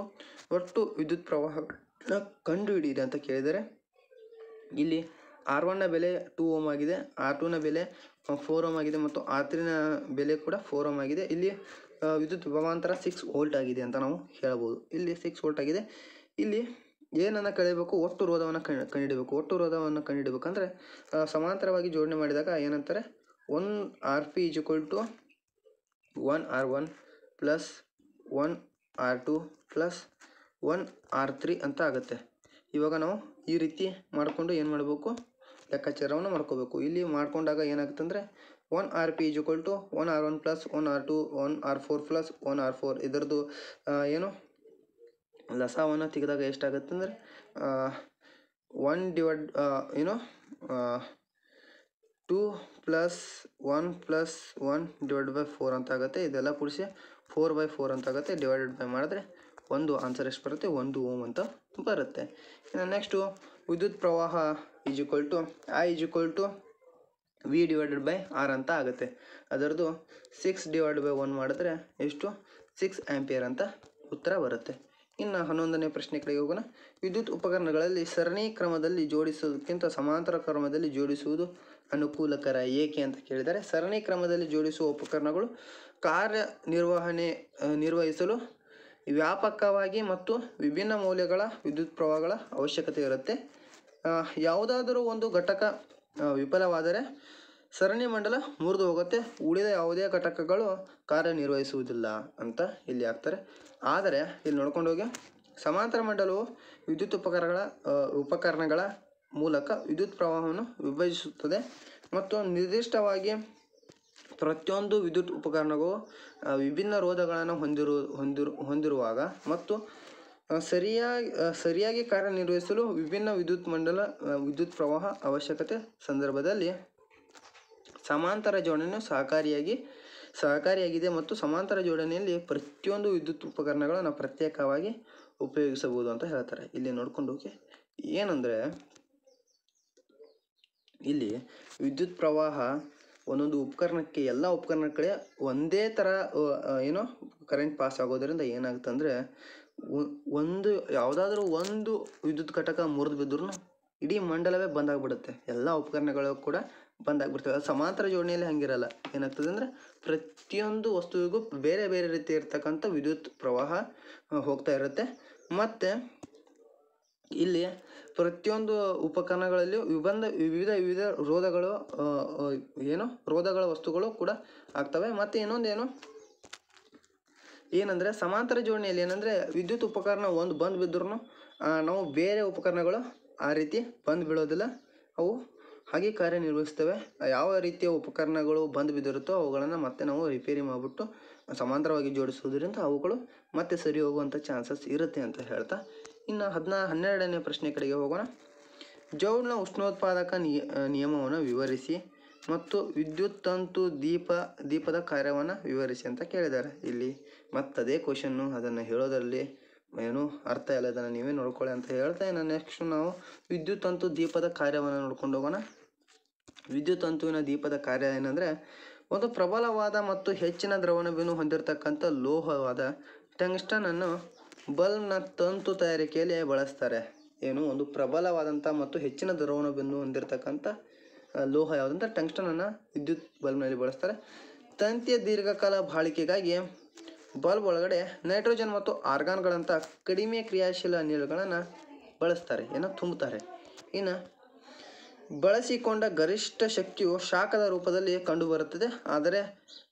ಒಟ್ಟು ವಿದ್ಯುತ್ ಪ್ರವಾಹಗಳನ್ನ ಕಂಡುಹಿಡಿಯಿರಿ ಅಂತ ಕೇಳಿದರೆ ಇಲ್ಲಿ R1ನ ಬೆಲೆ 2 ಓಮ್ ಆಗಿದೆ, R2ನ ಬೆಲೆ 4 ಓಮ್ ಆಗಿದೆ ಮತ್ತು R3ನ ಬೆಲೆ ಕೂಡ 4 ಓಮ್ ಆಗಿದೆ. ಇಲ್ಲಿ ವಿದ್ಯುತ್ ವಿಭವಾಂತರ 6 ವೋಲ್ಟ್ ಆಗಿದೆ ಅಂತ ನಾವು ಹೇಳ್ಬೋದು. ಇಲ್ಲಿ 6 ವೋಲ್ಟ್ ಆಗಿದೆ. ಇಲ್ಲಿ ಏನನ್ನು ಕಳೆಯಬೇಕು, ಒಟ್ಟು ರೋಧವನ್ನು ಕಂಡುಹಿಡಬೇಕು. ಒಟ್ಟು ರೋಧವನ್ನು ಕಂಡುಹಿಡಬೇಕಂದ್ರೆ ಸಮಾಂತರವಾಗಿ ಜೋಡಣೆ ಮಾಡಿದಾಗ ಏನಂತಾರೆ 1 RP = 1 R1 plus 1 R2 plus 1 R3 ಅಂತ ಆಗುತ್ತೆ. ಇವಾಗ ನಾವು ಈ ರೀತಿ ಮಾಡಿಕೊಂಡು ಏನು ಮಾಡಬೇಕು, ಲೆಕ್ಕಾಚಾರವನ್ನು ಮಾಡ್ಕೋಬೇಕು. ಇಲ್ಲಿ ಮಾಡ್ಕೊಂಡಾಗ ಏನಾಗುತ್ತೆ ಅಂದರೆ 1 RP = 1 R1 plus 1 R2 1 R4 plus 1 R4 ಇದರದ್ದು ಲಸಾವನ್ನು ತೆಗೆದಾಗ ಎಷ್ಟಾಗುತ್ತೆ ಅಂದರೆ 2 ಪ್ಲಸ್ 1 ಪ್ಲಸ್ 1 ಡಿವೈಡ್ ಬೈ 4 ಅಂತ ಆಗುತ್ತೆ. ಇದೆಲ್ಲ ಕೂಡಿಸಿ 4/4 ಅಂತ ಆಗುತ್ತೆ. ಡಿವೈಡೆಡ್ ಬೈ ಮಾಡಿದ್ರೆ ಒಂದು ಆನ್ಸರ್ ಎಷ್ಟು ಬರುತ್ತೆ, 1 ಓಮ್ ಅಂತ ಬರುತ್ತೆ. ಇನ್ನು ನೆಕ್ಸ್ಟು ವಿದ್ಯುತ್ ಪ್ರವಾಹ I = V divided by R ಅಂತ ಆಗುತ್ತೆ. ಅದರದ್ದು 6 ಡಿವೈಡ್ ಬೈ 1 ಮಾಡಿದ್ರೆ ಎಷ್ಟು 6 ಆಂಪಿಯರ್ ಅಂತ ಉತ್ತರ ಬರುತ್ತೆ. ಇನ್ನು 11ನೇ ಪ್ರಶ್ನೆ ಕಡೆಗೆ ಹೋಗೋಣ. ವಿದ್ಯುತ್ ಉಪಕರಣಗಳಲ್ಲಿ ಸರಣಿ ಕ್ರಮದಲ್ಲಿ ಜೋಡಿಸುವುದಕ್ಕಿಂತ ಸಮಾಂತರ ಕ್ರಮದಲ್ಲಿ ಜೋಡಿಸುವುದು ಅನುಕೂಲಕರ ಏಕೆ ಅಂತ ಕೇಳಿದರೆ, ಸರಣಿ ಕ್ರಮದಲ್ಲಿ ಜೋಡಿಸುವ ಉಪಕರಣಗಳು ನಿರ್ವಹಿಸಲು ವ್ಯಾಪಕವಾಗಿ ಮತ್ತು ವಿಭಿನ್ನ ಮೌಲ್ಯಗಳ ವಿದ್ಯುತ್ ಪ್ರವಾಹಗಳ ಅವಶ್ಯಕತೆ ಇರುತ್ತೆ. ಯಾವುದಾದರೂ ಒಂದು ಘಟಕ ವಿಫಲವಾದರೆ ಸರಣಿ ಮಂಡಲ ಮುರಿದು ಹೋಗುತ್ತೆ, ಉಳಿದ ಯಾವುದೇ ಘಟಕಗಳು ಕಾರ್ಯನಿರ್ವಹಿಸುವುದಿಲ್ಲ ಅಂತ ಇಲ್ಲಿ ಹಾಕ್ತಾರೆ. ಆದರೆ ಇಲ್ಲಿ ನೋಡ್ಕೊಂಡು ಹೋಗಿ ಸಮಾಂತರ ಮಂಡಲವು ವಿದ್ಯುತ್ ಉಪಕರಣಗಳ ಮೂಲಕ ವಿದ್ಯುತ್ ಪ್ರವಾಹವನ್ನು ವಿಭಜಿಸುತ್ತದೆ ಮತ್ತು ನಿರ್ದಿಷ್ಟವಾಗಿ ಪ್ರತಿಯೊಂದು ವಿದ್ಯುತ್ ಉಪಕರಣಗಳು ವಿಭಿನ್ನ ರೋಧಗಳನ್ನು ಹೊಂದಿರುವಾಗ ಮತ್ತು ಸರಿಯಾಗಿ ಕಾರ್ಯನಿರ್ವಹಿಸಲು ವಿಭಿನ್ನ ವಿದ್ಯುತ್ ಪ್ರವಾಹ ಅವಶ್ಯಕತೆ ಸಂದರ್ಭದಲ್ಲಿ ಸಮಾಂತರ ಜೋಡಣೆಯು ಸಹಕಾರಿಯಾಗಿದೆ ಮತ್ತು ಸಮಾಂತರ ಜೋಡಣೆಯಲ್ಲಿ ಪ್ರತಿಯೊಂದು ವಿದ್ಯುತ್ ಉಪಕರಣಗಳನ್ನು ಪ್ರತ್ಯೇಕವಾಗಿ ಉಪಯೋಗಿಸಬಹುದು ಅಂತ ಹೇಳ್ತಾರೆ. ಇಲ್ಲಿ ನೋಡ್ಕೊಂಡು ಹೋಗಿ ಏನಂದರೆ ಇಲ್ಲಿ ವಿದ್ಯುತ್ ಪ್ರವಾಹ ಒಂದೊಂದು ಉಪಕರಣಕ್ಕೆ ಎಲ್ಲ ಉಪಕರಣಗಳ ಒಂದೇ ಥರ ಕರೆಂಟ್ ಪಾಸ್ ಆಗೋದರಿಂದ ಏನಾಗುತ್ತೆ ಅಂದರೆ ಯಾವುದಾದ್ರೂ ಒಂದು ವಿದ್ಯುತ್ ಘಟಕ ಮುರಿದು ಬಿದ್ದರೂ ಇಡೀ ಮಂಡಲವೇ ಬಂದಾಗ್ಬಿಡುತ್ತೆ, ಎಲ್ಲ ಉಪಕರಣಗಳು ಕೂಡ ಬಂದಾಗ್ಬಿಡ್ತವೆ. ಅದು ಸಮಾಂತರ ಜೋಡಣೆಯಲ್ಲಿ ಹಂಗಿರಲ್ಲ. ಏನಾಗ್ತದೆ ಅಂದರೆ ಪ್ರತಿಯೊಂದು ವಸ್ತುವಿಗೂ ಬೇರೆ ಬೇರೆ ರೀತಿ ಇರ್ತಕ್ಕಂಥ ವಿದ್ಯುತ್ ಪ್ರವಾಹ ಹೋಗ್ತಾ ಇರುತ್ತೆ. ಮತ್ತು ಇಲ್ಲಿ ಪ್ರತಿಯೊಂದು ಉಪಕರಣಗಳಲ್ಲಿ ವಿವಿಧ ರೋಧಗಳ ವಸ್ತುಗಳು ಕೂಡ ಆಗ್ತವೆ. ಮತ್ತು ಇನ್ನೊಂದೇನು ಏನಂದರೆ ಸಮಾಂತರ ಜೋಡಣೆಯಲ್ಲಿ ಏನಂದರೆ ವಿದ್ಯುತ್ ಉಪಕರಣ ಒಂದು ಬಂದು ಬಿದ್ದರೂ ನಾವು ಬೇರೆ ಉಪಕರಣಗಳು ಆ ರೀತಿ ಬಂದು ಬೀಳೋದಿಲ್ಲ, ಅವು ಹಾಗೆ ಕಾರ್ಯನಿರ್ವಹಿಸ್ತವೆ. ಯಾವ ರೀತಿಯ ಉಪಕರಣಗಳು ಬಂದು ಬಿದ್ದಿರುತ್ತೋ ಅವುಗಳನ್ನು ಮತ್ತೆ ನಾವು ರಿಪೇರಿ ಮಾಡಿಬಿಟ್ಟು ಸಮಾಂತರವಾಗಿ ಜೋಡಿಸುವುದರಿಂದ ಅವುಗಳು ಮತ್ತೆ ಸರಿ ಹೋಗುವಂಥ ಚಾನ್ಸಸ್ ಇರುತ್ತೆ ಅಂತ ಹೇಳ್ತಾ ಇನ್ನು 12ನೇ ಪ್ರಶ್ನೆ ಕಡೆಗೆ ಹೋಗೋಣ. ಜೌಲ್ನ ಉಷ್ಣೋತ್ಪಾದಕ ನಿಯಮವನ್ನು ವಿವರಿಸಿ ಮತ್ತು ವಿದ್ಯುತ್ ತಂತು ದೀಪದ ಕಾರ್ಯವನ್ನು ವಿವರಿಸಿ ಅಂತ ಕೇಳಿದ್ದಾರೆ. ಇಲ್ಲಿ ಮತ್ತದೇ ಕ್ವಶನ್ನು, ಅದನ್ನು ಹೇಳೋದರಲ್ಲಿ ಏನು ಅರ್ಥ ಇಲ್ಲ, ಇದನ್ನು ನೀವೇ ನೋಡ್ಕೊಳ್ಳಿ ಅಂತ ಹೇಳ್ತಾ ಇನ್ನು ನೆಕ್ಸ್ಟ್ ನಾವು ವಿದ್ಯುತ್ ತಂತು ದೀಪದ ಕಾರ್ಯವನ್ನು ನೋಡ್ಕೊಂಡು ಹೋಗೋಣ. ವಿದ್ಯುತ್ ತಂತುವಿನ ದೀಪದ ಕಾರ್ಯ ಏನಂದರೆ, ಒಂದು ಪ್ರಬಲವಾದ ಮತ್ತು ಹೆಚ್ಚಿನ ದ್ರವಣವನ್ನು ಹೊಂದಿರತಕ್ಕಂಥ ಲೋಹವಾದ ಟಂಗ್ಸ್ಟನನ್ನು ಬಲ್ಬ್ನ ತಂತು ತಯಾರಿಕೆಯಲ್ಲಿ ಬಳಸ್ತಾರೆ. ಏನು, ಒಂದು ಪ್ರಬಲವಾದಂಥ ಮತ್ತು ಹೆಚ್ಚಿನ ದ್ರವಣವನ್ನು ಹೊಂದಿರತಕ್ಕಂಥ ಲೋಹ ಯಾವುದಂತ ಟಂಗ್ಸ್ಟನನ್ನು ವಿದ್ಯುತ್ ಬಲ್ಬ್ನಲ್ಲಿ ಬಳಸ್ತಾರೆ. ತಂತಿಯ ದೀರ್ಘಕಾಲ ಬಾಳಿಕೆಗಾಗಿ ಬಲ್ಬ್ ಒಳಗಡೆ ನೈಟ್ರೋಜನ್ ಮತ್ತು ಆರ್ಗಾನ್ಗಳಂಥ ಕಡಿಮೆ ಕ್ರಿಯಾಶೀಲ ಅನಿಲಗಳನ್ನು ಬಳಸ್ತಾರೆ, ತುಂಬುತ್ತಾರೆ. ಇನ್ನು ಬಳಸಿಕೊಂಡ ಗರಿಷ್ಠ ಶಕ್ತಿಯು ಶಾಖದ ರೂಪದಲ್ಲಿ ಕಂಡುಬರುತ್ತದೆ, ಆದರೆ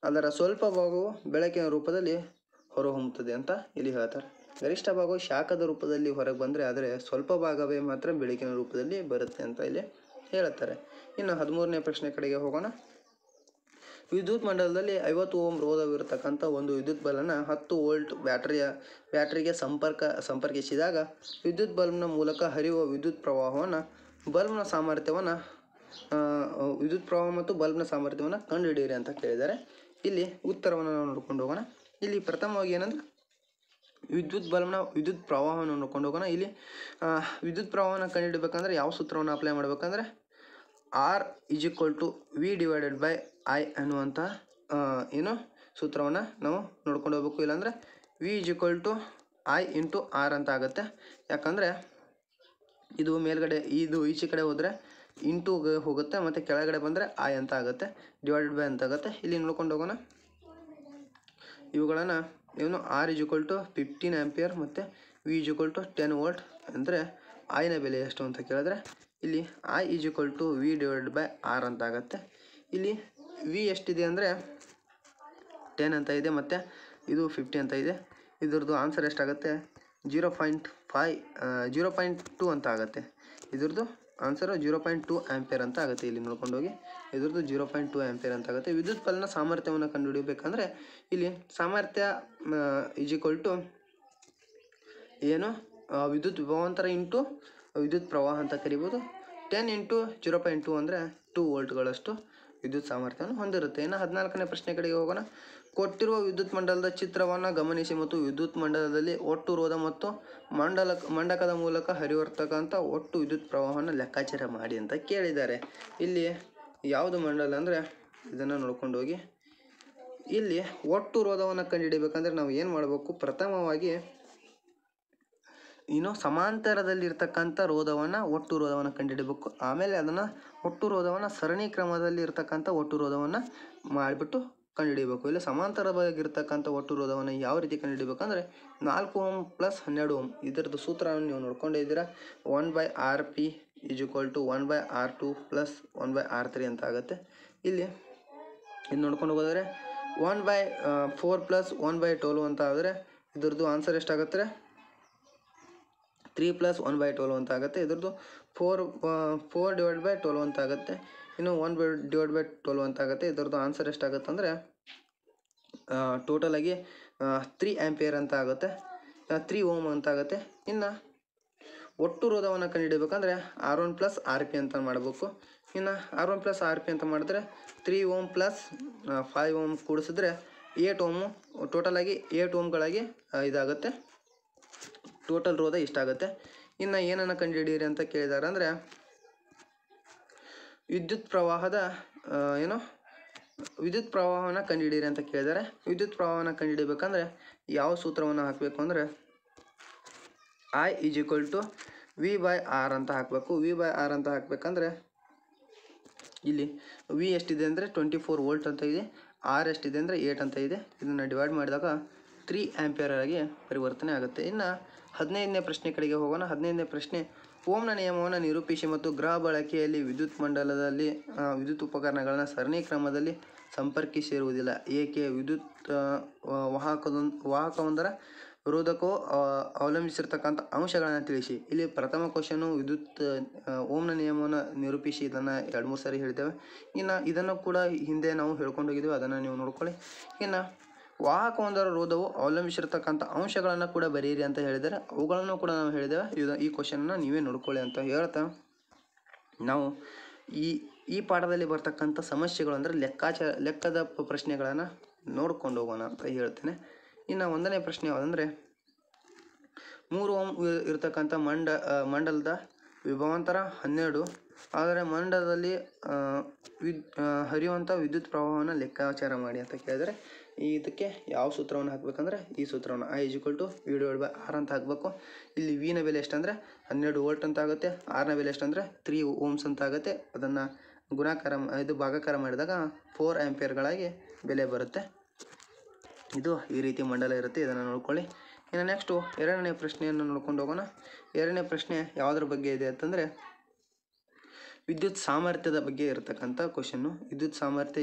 ಅದರ ಸ್ವಲ್ಪ ಭಾಗವು ಬೆಳಕಿನ ರೂಪದಲ್ಲಿ ಹೊರಹೊಮ್ಮುತ್ತದೆ ಅಂತ ಇಲ್ಲಿ ಹೇಳ್ತಾರೆ. ಗರಿಷ್ಠ ಭಾಗವು ಶಾಖದ ರೂಪದಲ್ಲಿ ಹೊರಗೆ ಬಂದರೆ, ಆದರೆ ಸ್ವಲ್ಪ ಭಾಗವೇ ಮಾತ್ರ ಬೆಳಕಿನ ರೂಪದಲ್ಲಿ ಬರುತ್ತೆ ಅಂತ ಇಲ್ಲಿ ಹೇಳುತ್ತಾರೆ. ಇನ್ನು 13ನೇ ಪ್ರಶ್ನೆ ಕಡೆಗೆ ಹೋಗೋಣ. ವಿದ್ಯುತ್ ಮಂಡಲದಲ್ಲಿ 50 ಓಮ್ ರೋಧವಿರತಕ್ಕಂಥ ಒಂದು ವಿದ್ಯುತ್ ಬಲ್ಬನ್ನು 10 ವೋಲ್ಟ್ ಬ್ಯಾಟರಿಗೆ ಸಂಪರ್ಕಿಸಿದಾಗ ವಿದ್ಯುತ್ ಬಲ್ಬ್ನ ಮೂಲಕ ಹರಿಯುವ ವಿದ್ಯುತ್ ಪ್ರವಾಹವನ್ನು ವಿದ್ಯುತ್ ಪ್ರವಾಹ ಮತ್ತು ಬಲ್ಬ್ನ ಸಾಮರ್ಥ್ಯವನ್ನು ಕಂಡುಹಿಡಿಯಿರಿ ಅಂತ ಕೇಳಿದ್ದಾರೆ. ಇಲ್ಲಿ ಉತ್ತರವನ್ನು ನಾವು ನೋಡ್ಕೊಂಡು ಹೋಗೋಣ. ಇಲ್ಲಿ ಪ್ರಥಮವಾಗಿ ಏನಂದ್ರೆ ವಿದ್ಯುತ್ ಪ್ರವಾಹವನ್ನು ನೋಡ್ಕೊಂಡು ಹೋಗೋಣ. ಇಲ್ಲಿ ವಿದ್ಯುತ್ ಪ್ರವಾಹವನ್ನು ಕಂಡುಹಿಡಬೇಕಂದ್ರೆ ಯಾವ ಸೂತ್ರವನ್ನು ಅಪ್ಲೈ ಮಾಡಬೇಕಂದ್ರೆ R = V/I ಅನ್ನುವಂಥ ಸೂತ್ರವನ್ನು ನಾವು ನೋಡ್ಕೊಂಡು ಹೋಗ್ಬೇಕು. ಇಲ್ಲಾಂದರೆ V = I × R ಅಂತ ಆಗುತ್ತೆ. ಯಾಕಂದರೆ ಇದು ಮೇಲ್ಗಡೆ ಈಚೆ ಕಡೆ ಹೋದರೆ ಇಂಟುಗೆ ಹೋಗುತ್ತೆ, ಮತ್ತು ಕೆಳಗಡೆ ಬಂದರೆ I ಅಂತ ಆಗುತ್ತೆ, / ಅಂತ ಆಗುತ್ತೆ. ಇಲ್ಲಿ ನೋಡ್ಕೊಂಡು ಹೋಗೋಣ. ಇವುಗಳನ್ನು R = 15 ಆಂಪಿಯರ್ ಮತ್ತು V = 10 ವೋಲ್ಟ್. ಅಂದರೆ ಐನ ಬೆಲೆ ಎಷ್ಟು ಅಂತ ಕೇಳಿದ್ರೆ ಇಲ್ಲಿ I = V/R ಅಂತ ಆಗುತ್ತೆ. ಇಲ್ಲಿ V ಎಷ್ಟಿದೆ ಅಂದರೆ 10 ಅಂತ ಇದೆ, ಮತ್ತು ಇದು 50 ಅಂತ ಇದೆ. ಇದ್ರದ್ದು ಆನ್ಸರ್ ಎಷ್ಟಾಗುತ್ತೆ 0.2 ಅಂತ ಆಗುತ್ತೆ. ಇದ್ರದ್ದು ಆನ್ಸರು 0.2 ಆಂಪಿಯರ್ ಅಂತ ಆಗುತ್ತೆ. ಇಲ್ಲಿ ನೋಡ್ಕೊಂಡು ಹೋಗಿ ಇದ್ರದ್ದು 0.2 ಆಂಪಿಯರ್ ಅಂತ ಆಗುತ್ತೆ. ವಿದ್ಯುತ್ ಬಲ್ಬ್ನ ಸಾಮರ್ಥ್ಯವನ್ನು ಕಂಡುಹಿಡಿಯಬೇಕಂದ್ರೆ ಇಲ್ಲಿ ಸಾಮರ್ಥ್ಯ ವಿದ್ಯುತ್ ವಿಭವಾಂತರ ಇಂಟು ವಿದ್ಯುತ್ ಪ್ರವಾಹ ಅಂತ ಕರಿಬೋದು. 10 × 0.2 ಅಂದರೆ 2 ವೋಲ್ಟ್ಗಳಷ್ಟು ವಿದ್ಯುತ್ ಸಾಮರ್ಥ್ಯವನ್ನು ಹೊಂದಿರುತ್ತೆ. ಇನ್ನು 14ನೇ ಪ್ರಶ್ನೆ ಕಡೆಗೆ ಹೋಗೋಣ. ಕೊಟ್ಟಿರುವ ವಿದ್ಯುತ್ ಮಂಡಲದ ಚಿತ್ರವನ್ನು ಗಮನಿಸಿ ಮತ್ತು ವಿದ್ಯುತ್ ಮಂಡಲದಲ್ಲಿ ಒಟ್ಟು ರೋಧ ಮತ್ತು ಮಂಡಕದ ಮೂಲಕ ಹರಿವರ್ತಕ್ಕಂಥ ಒಟ್ಟು ವಿದ್ಯುತ್ ಪ್ರವಾಹವನ್ನು ಲೆಕ್ಕಾಚಾರ ಮಾಡಿ ಅಂತ ಕೇಳಿದ್ದಾರೆ. ಇಲ್ಲಿ ಯಾವುದು ಮಂಡಲ ಅಂದರೆ ಇದನ್ನು ನೋಡ್ಕೊಂಡು ಹೋಗಿ. ಇಲ್ಲಿ ಒಟ್ಟು ರೋಧವನ್ನು ಕಂಡುಹಿಡಿಯಬೇಕಂದ್ರೆ ನಾವು ಏನು ಮಾಡಬೇಕು, ಪ್ರಥಮವಾಗಿ ಸಮಾಂತರದಲ್ಲಿರ್ತಕ್ಕಂಥ ಒಟ್ಟು ರೋಧವನ್ನು ಕಂಡುಹಿಡಬೇಕು. ಆಮೇಲೆ ಅದನ್ನು ಒಟ್ಟು ರೋಧವನ್ನು ಸರಣಿ ಕ್ರಮದಲ್ಲಿ ಇರ್ತಕ್ಕಂಥ ಒಟ್ಟು ರೋಧವನ್ನು ಮಾಡಿಬಿಟ್ಟು ಕಂಡುಹಿಡಿಯಬೇಕು. ಇಲ್ಲಿ ಸಮಾಂತರವಾಗಿರ್ತಕ್ಕಂಥ ಒಟ್ಟು ರೋಧವನ್ನು ಯಾವ ರೀತಿ ಕಂಡುಹಿಡಿಬೇಕಂದ್ರೆ 4 ಓಮ್ + 12 ಓಮ್ ಇದರದ್ದು ಸೂತ್ರವನ್ನು ನೀವು ನೋಡ್ಕೊಂಡೇ ಇದ್ದೀರಾ. 1/Rp = 1/R2 + 1/R3 ಅಂತ ಆಗುತ್ತೆ. ಇಲ್ಲಿ ಇದು ನೋಡ್ಕೊಂಡು ಹೋದರೆ 1/4 + 1/12 ಅಂತ ಆದರೆ ಇದ್ರದ್ದು ಆನ್ಸರ್ ಎಷ್ಟಾಗುತ್ತೆ 3 + 1/12 ಅಂತ ಆಗುತ್ತೆ. ಇದ್ರದ್ದು 4/12 ಅಂತ ಆಗುತ್ತೆ. ಇನ್ನು 1/12 ಅಂತ ಆಗುತ್ತೆ. ಇದರದ್ದು ಆನ್ಸರ್ ಎಷ್ಟಾಗುತ್ತೆ ಅಂದರೆ ಟೋಟಲಾಗಿ 3 ಆಂಪಿಯರ್ ಅಂತ ಆಗುತ್ತೆ, 3 ಓಮ್ ಅಂತ ಆಗುತ್ತೆ. ಇನ್ನು ಒಟ್ಟು ರೋಧವನ್ನು ಕಂಡುಹಿಡಬೇಕಂದ್ರೆ R1 + Rp ಅಂತ ಮಾಡಬೇಕು. ಇನ್ನು R1 + Rp ಅಂತ ಮಾಡಿದ್ರೆ 3 ಓಮ್ + 5 ಓಮ್ ಕೂಡಿಸಿದ್ರೆ 8 ಓಮು, ಟೋಟಲಾಗಿ 8 ಓಮ್ಗಳಾಗಿ ಇದಾಗುತ್ತೆ. ಟೋಟಲ್ ರೋಧ ಇಷ್ಟಾಗುತ್ತೆ. ಇನ್ನು ಏನನ್ನು ಕಂಡುಹಿಡಿಯಿರಿ ಅಂತ ಕೇಳಿದ್ದಾರೆ ಅಂದರೆ ವಿದ್ಯುತ್ ಪ್ರವಾಹವನ್ನು ಕಂಡುಹಿಡಿಯಿರಿ ಅಂತ ಕೇಳಿದ್ದಾರೆ. ವಿದ್ಯುತ್ ಪ್ರವಾಹವನ್ನು ಕಂಡುಹಿಡಿಯಬೇಕಂದ್ರೆ ಯಾವ ಸೂತ್ರವನ್ನು ಹಾಕಬೇಕು ಅಂದರೆ I = V/R ಅಂತ ಹಾಕಬೇಕು. V/R ಅಂತ ಹಾಕಬೇಕಂದ್ರೆ ಇಲ್ಲಿ V ಎಷ್ಟಿದೆ ಅಂದರೆ 24 ವೋಲ್ಟ್ ಅಂತ ಇದೆ, R ಎಷ್ಟಿದೆ ಅಂದರೆ 8 ಅಂತ ಇದೆ. ಇದನ್ನು ಡಿವೈಡ್ ಮಾಡಿದಾಗ 3 ಆಂಪಿಯರ್ ಆಗಿ ಪರಿವರ್ತನೆ ಆಗುತ್ತೆ. ಇನ್ನು 15ನೇ ಪ್ರಶ್ನೆ ಕಡೆಗೆ ಹೋಗೋಣ. 15ನೇ ಪ್ರಶ್ನೆ, ಓಮ್ನ ನಿಯಮವನ್ನು ನಿರೂಪಿಸಿ ಮತ್ತು ಗೃಹ ಬಳಕೆಯಲ್ಲಿ ವಿದ್ಯುತ್ ಮಂಡಲದಲ್ಲಿ ವಿದ್ಯುತ್ ಉಪಕರಣಗಳನ್ನು ಸರಣಿ ಕ್ರಮದಲ್ಲಿ ಸಂಪರ್ಕಿಸಿರುವುದಿಲ್ಲ, ಏಕೆ? ವಿದ್ಯುತ್ ವಾಹಕವೊಂದರ ರೋಧಕವು ಅವಲಂಬಿಸಿರ್ತಕ್ಕಂಥ ಅಂಶಗಳನ್ನು ತಿಳಿಸಿ. ಇಲ್ಲಿ ಪ್ರಥಮ ಕ್ವಶನು ಓಮ್ನ ನಿಯಮವನ್ನು ನಿರೂಪಿಸಿ, ಇದನ್ನು 2-3 ಸಾರಿ ಹೇಳಿದ್ದೇವೆ. ಇನ್ನು ಇದನ್ನು ಕೂಡ ಹಿಂದೆ ನಾವು ಹೇಳ್ಕೊಂಡು ಹೋಗಿದ್ದೇವೆ, ಅದನ್ನು ನೀವು ನೋಡ್ಕೊಳ್ಳಿ. ಇನ್ನು ವಾಹಕವೊಂದರ ರೋಧವು ಅವಲಂಬಿಸಿರ್ತಕ್ಕಂಥ ಅಂಶಗಳನ್ನು ಕೂಡ ಬರೆಯಿರಿ ಅಂತ ಹೇಳಿದರೆ ಅವುಗಳನ್ನು ಕೂಡ ನಾವು ಹೇಳಿದ್ದೇವೆ. ಈ ಕ್ವಶನ್ನ ನೀವೇ ನೋಡ್ಕೊಳ್ಳಿ ಅಂತ ಹೇಳ್ತಾ ನಾವು ಈ ಪಾಠದಲ್ಲಿ ಬರ್ತಕ್ಕಂಥ ಸಮಸ್ಯೆಗಳು ಅಂದರೆ ಲೆಕ್ಕದ ಪ್ರಶ್ನೆಗಳನ್ನು ನೋಡ್ಕೊಂಡು ಹೋಗೋಣ ಅಂತ ಹೇಳ್ತೇನೆ. ಇನ್ನು 1ನೇ ಪ್ರಶ್ನೆ ಯಾವುದಂದರೆ 3 ಓಮ್ ಇರತಕ್ಕಂಥ ಮಂಡಲದ ವಿಭವಾಂತರ 12. ಆದರೆ ಮಂಡಲದಲ್ಲಿ ಹರಿಯುವಂಥ ವಿದ್ಯುತ್ ಪ್ರವಾಹವನ್ನು ಲೆಕ್ಕಾಚಾರ ಮಾಡಿ ಅಂತ ಕೇಳಿದರೆ ಇದಕ್ಕೆ ಯಾವ ಸೂತ್ರವನ್ನು ಹಾಕಬೇಕಂದ್ರೆ ಈ ಸೂತ್ರವನ್ನು I=V/R ಅಂತ ಹಾಕಬೇಕು. ಇಲ್ಲಿ ವಿನ ಬೆಲೆ ಎಷ್ಟಂದರೆ 12 ವೋಲ್ಟ್ ಅಂತ ಆಗುತ್ತೆ. ಆರ್ನ ಬೆಲೆ ಎಷ್ಟಂದರೆ 3 ಓಮ್ಸ್ ಅಂತ ಆಗುತ್ತೆ. ಅದನ್ನು ಭಾಗಾಕಾರ ಮಾಡಿದಾಗ 4 ಆಂಪಿಯರ್ಗಳಾಗಿ ಬೆಲೆ ಬರುತ್ತೆ. ಇದು ಈ ರೀತಿ ಮಂಡಲ ಇರುತ್ತೆ, ಇದನ್ನು ನೋಡ್ಕೊಳ್ಳಿ. ಇನ್ನು ನೆಕ್ಸ್ಟು ಎರಡನೇ ಪ್ರಶ್ನೆಯನ್ನು ನೋಡ್ಕೊಂಡು ಹೋಗೋಣ. ಎರಡನೇ ಪ್ರಶ್ನೆ ಯಾವುದ್ರ ಬಗ್ಗೆ ಇದೆ ಅಂತಂದರೆ ವಿದ್ಯುತ್ ಸಾಮರ್ಥ್ಯದ ಬಗ್ಗೆ ಇರತಕ್ಕಂಥ ಕ್ವಶನ್ನು. ವಿದ್ಯುತ್ ಸಾಮರ್ಥ್ಯ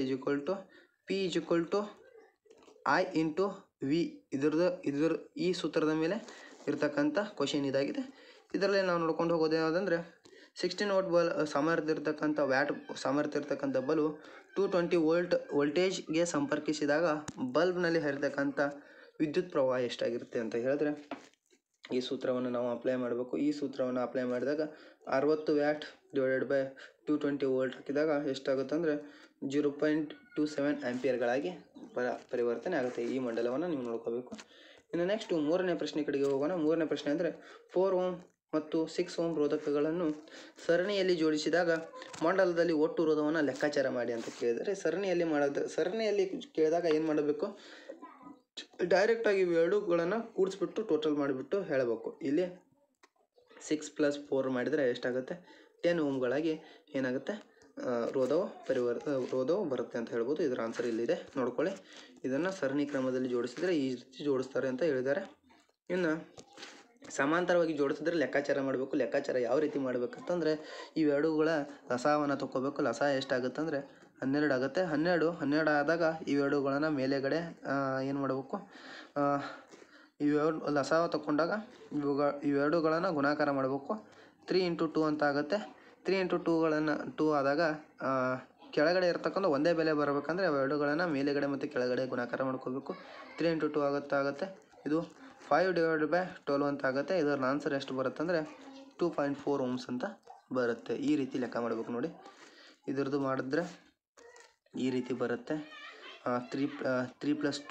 P=I/V ಈ ಸೂತ್ರದ ಮೇಲೆ ಇರತಕ್ಕಂಥ ಕ್ವಶನ್ ಇದಾಗಿದೆ. ಇದರಲ್ಲಿ ನಾವು ನೋಡ್ಕೊಂಡು ಹೋಗೋದು ಯಾವುದಂದರೆ 16 ವಾಟ್ ವ್ಯಾಟ್ ಸಾಮರ್ಥ್ಯ ಇರತಕ್ಕಂಥ ಬಲ್ಬು 220 ವೋಲ್ಟೇಜ್ಗೆ ಸಂಪರ್ಕಿಸಿದಾಗ ಬಲ್ಬ್ನಲ್ಲಿ ಹರಿತಕ್ಕಂಥ ವಿದ್ಯುತ್ ಪ್ರವಾಹ ಎಷ್ಟಾಗಿರುತ್ತೆ ಅಂತ ಹೇಳಿದ್ರೆ ಈ ಸೂತ್ರವನ್ನು ನಾವು ಅಪ್ಲೈ ಮಾಡಬೇಕು. ಈ ಸೂತ್ರವನ್ನು ಅಪ್ಲೈ ಮಾಡಿದಾಗ 60 ವ್ಯಾಟ್ ಡಿವೈಡೆಡ್ ಬೈ 220 ವೋಲ್ಟ್ ಹಾಕಿದಾಗ ಎಷ್ಟಾಗುತ್ತೆ ಅಂದರೆ 0.27 ಆಂಪಿಯರ್ಗಳಾಗಿ ಪರಿವರ್ತನೆ ಆಗುತ್ತೆ. ಈ ಮಂಡಲವನ್ನು ನೀವು ನೋಡ್ಕೋಬೇಕು. ಇನ್ನು ನೆಕ್ಸ್ಟು ಮೂರನೇ ಪ್ರಶ್ನೆ ಕಡೆಗೆ ಹೋಗೋಣ. ಮೂರನೇ ಪ್ರಶ್ನೆ ಅಂದರೆ 4 ಓಮ್ ಮತ್ತು 6 ಓಮ್ ರೋಧಕಗಳನ್ನು ಸರಣಿಯಲ್ಲಿ ಜೋಡಿಸಿದಾಗ ಮಂಡಲದಲ್ಲಿ ಒಟ್ಟು ರೋಧವನ್ನು ಲೆಕ್ಕಾಚಾರ ಮಾಡಿ ಅಂತ ಕೇಳಿದರೆ ಸರಣಿಯಲ್ಲಿ ಕೇಳಿದಾಗ ಏನು ಮಾಡಬೇಕು, ಡೈರೆಕ್ಟಾಗಿ ಇವೆರಡುಗಳನ್ನು ಕೂಡಿಸ್ಬಿಟ್ಟು ಟೋಟಲ್ ಮಾಡಿಬಿಟ್ಟು ಹೇಳಬೇಕು. ಇಲ್ಲಿ 6 + 4 ಮಾಡಿದರೆ ಎಷ್ಟಾಗುತ್ತೆ 10 ಓಮ್ಗಳಾಗಿ ಏನಾಗುತ್ತೆ ರೋಧವು ಬರುತ್ತೆ ಅಂತ ಹೇಳ್ಬೋದು. ಇದರ ಆನ್ಸರ್ ಇಲ್ಲಿದೆ, ನೋಡ್ಕೊಳ್ಳಿ. ಇದನ್ನು ಸರಣಿ ಕ್ರಮದಲ್ಲಿ ಜೋಡಿಸಿದರೆ ಈ ರೀತಿ ಜೋಡಿಸ್ತಾರೆ ಅಂತ ಹೇಳಿದ್ದಾರೆ. ಇನ್ನು ಸಮಾಂತರವಾಗಿ ಜೋಡಿಸಿದ್ರೆ ಲೆಕ್ಕಾಚಾರ ಮಾಡಬೇಕು. ಲೆಕ್ಕಾಚಾರ ಯಾವ ರೀತಿ ಮಾಡಬೇಕಂತಂದರೆ ಇವೆರಡುಗಳ ಲಸಾವನ್ನು ತಗೋಬೇಕು. ಲಸ ಎಷ್ಟಾಗುತ್ತೆ ಅಂದರೆ 12 ಆಗುತ್ತೆ. 12 ಆದಾಗ ಇವೆರಡುಗಳನ್ನು ಮೇಲೆಗಡೆ ಏನು ಮಾಡಬೇಕು, ಇವೆರಡು ಲಸಾವ ತಗೊಂಡಾಗ ಇವೆರಡುಗಳನ್ನು ಗುಣಾಕಾರ ಮಾಡಬೇಕು. 3 × 2 ಅಂತ ಆಗುತ್ತೆ. 3 × 2 ಆದಾಗ ಕೆಳಗಡೆ ಇರ್ತಕ್ಕಂಥ ಒಂದೇ ಬೆಲೆ ಬರಬೇಕಂದ್ರೆ ಅವೆರಡುಗಳನ್ನು ಮೇಲೆಗಡೆ ಮತ್ತು ಕೆಳಗಡೆ ಗುಣಾಕಾರ ಮಾಡ್ಕೋಬೇಕು. 3 × 2 ಆಗುತ್ತೆ. ಇದು 5/12 ಅಂತ ಆಗುತ್ತೆ. ಇದರ ಆನ್ಸರ್ ಎಷ್ಟು ಬರುತ್ತೆ ಅಂದರೆ 2.4 ಓಮ್ಸ್ ಅಂತ ಬರುತ್ತೆ. ಈ ರೀತಿ ಲೆಕ್ಕ ಮಾಡಬೇಕು ನೋಡಿ. ಇದರದ್ದು ಮಾಡಿದ್ರೆ ಈ ರೀತಿ ಬರುತ್ತೆ. 3 +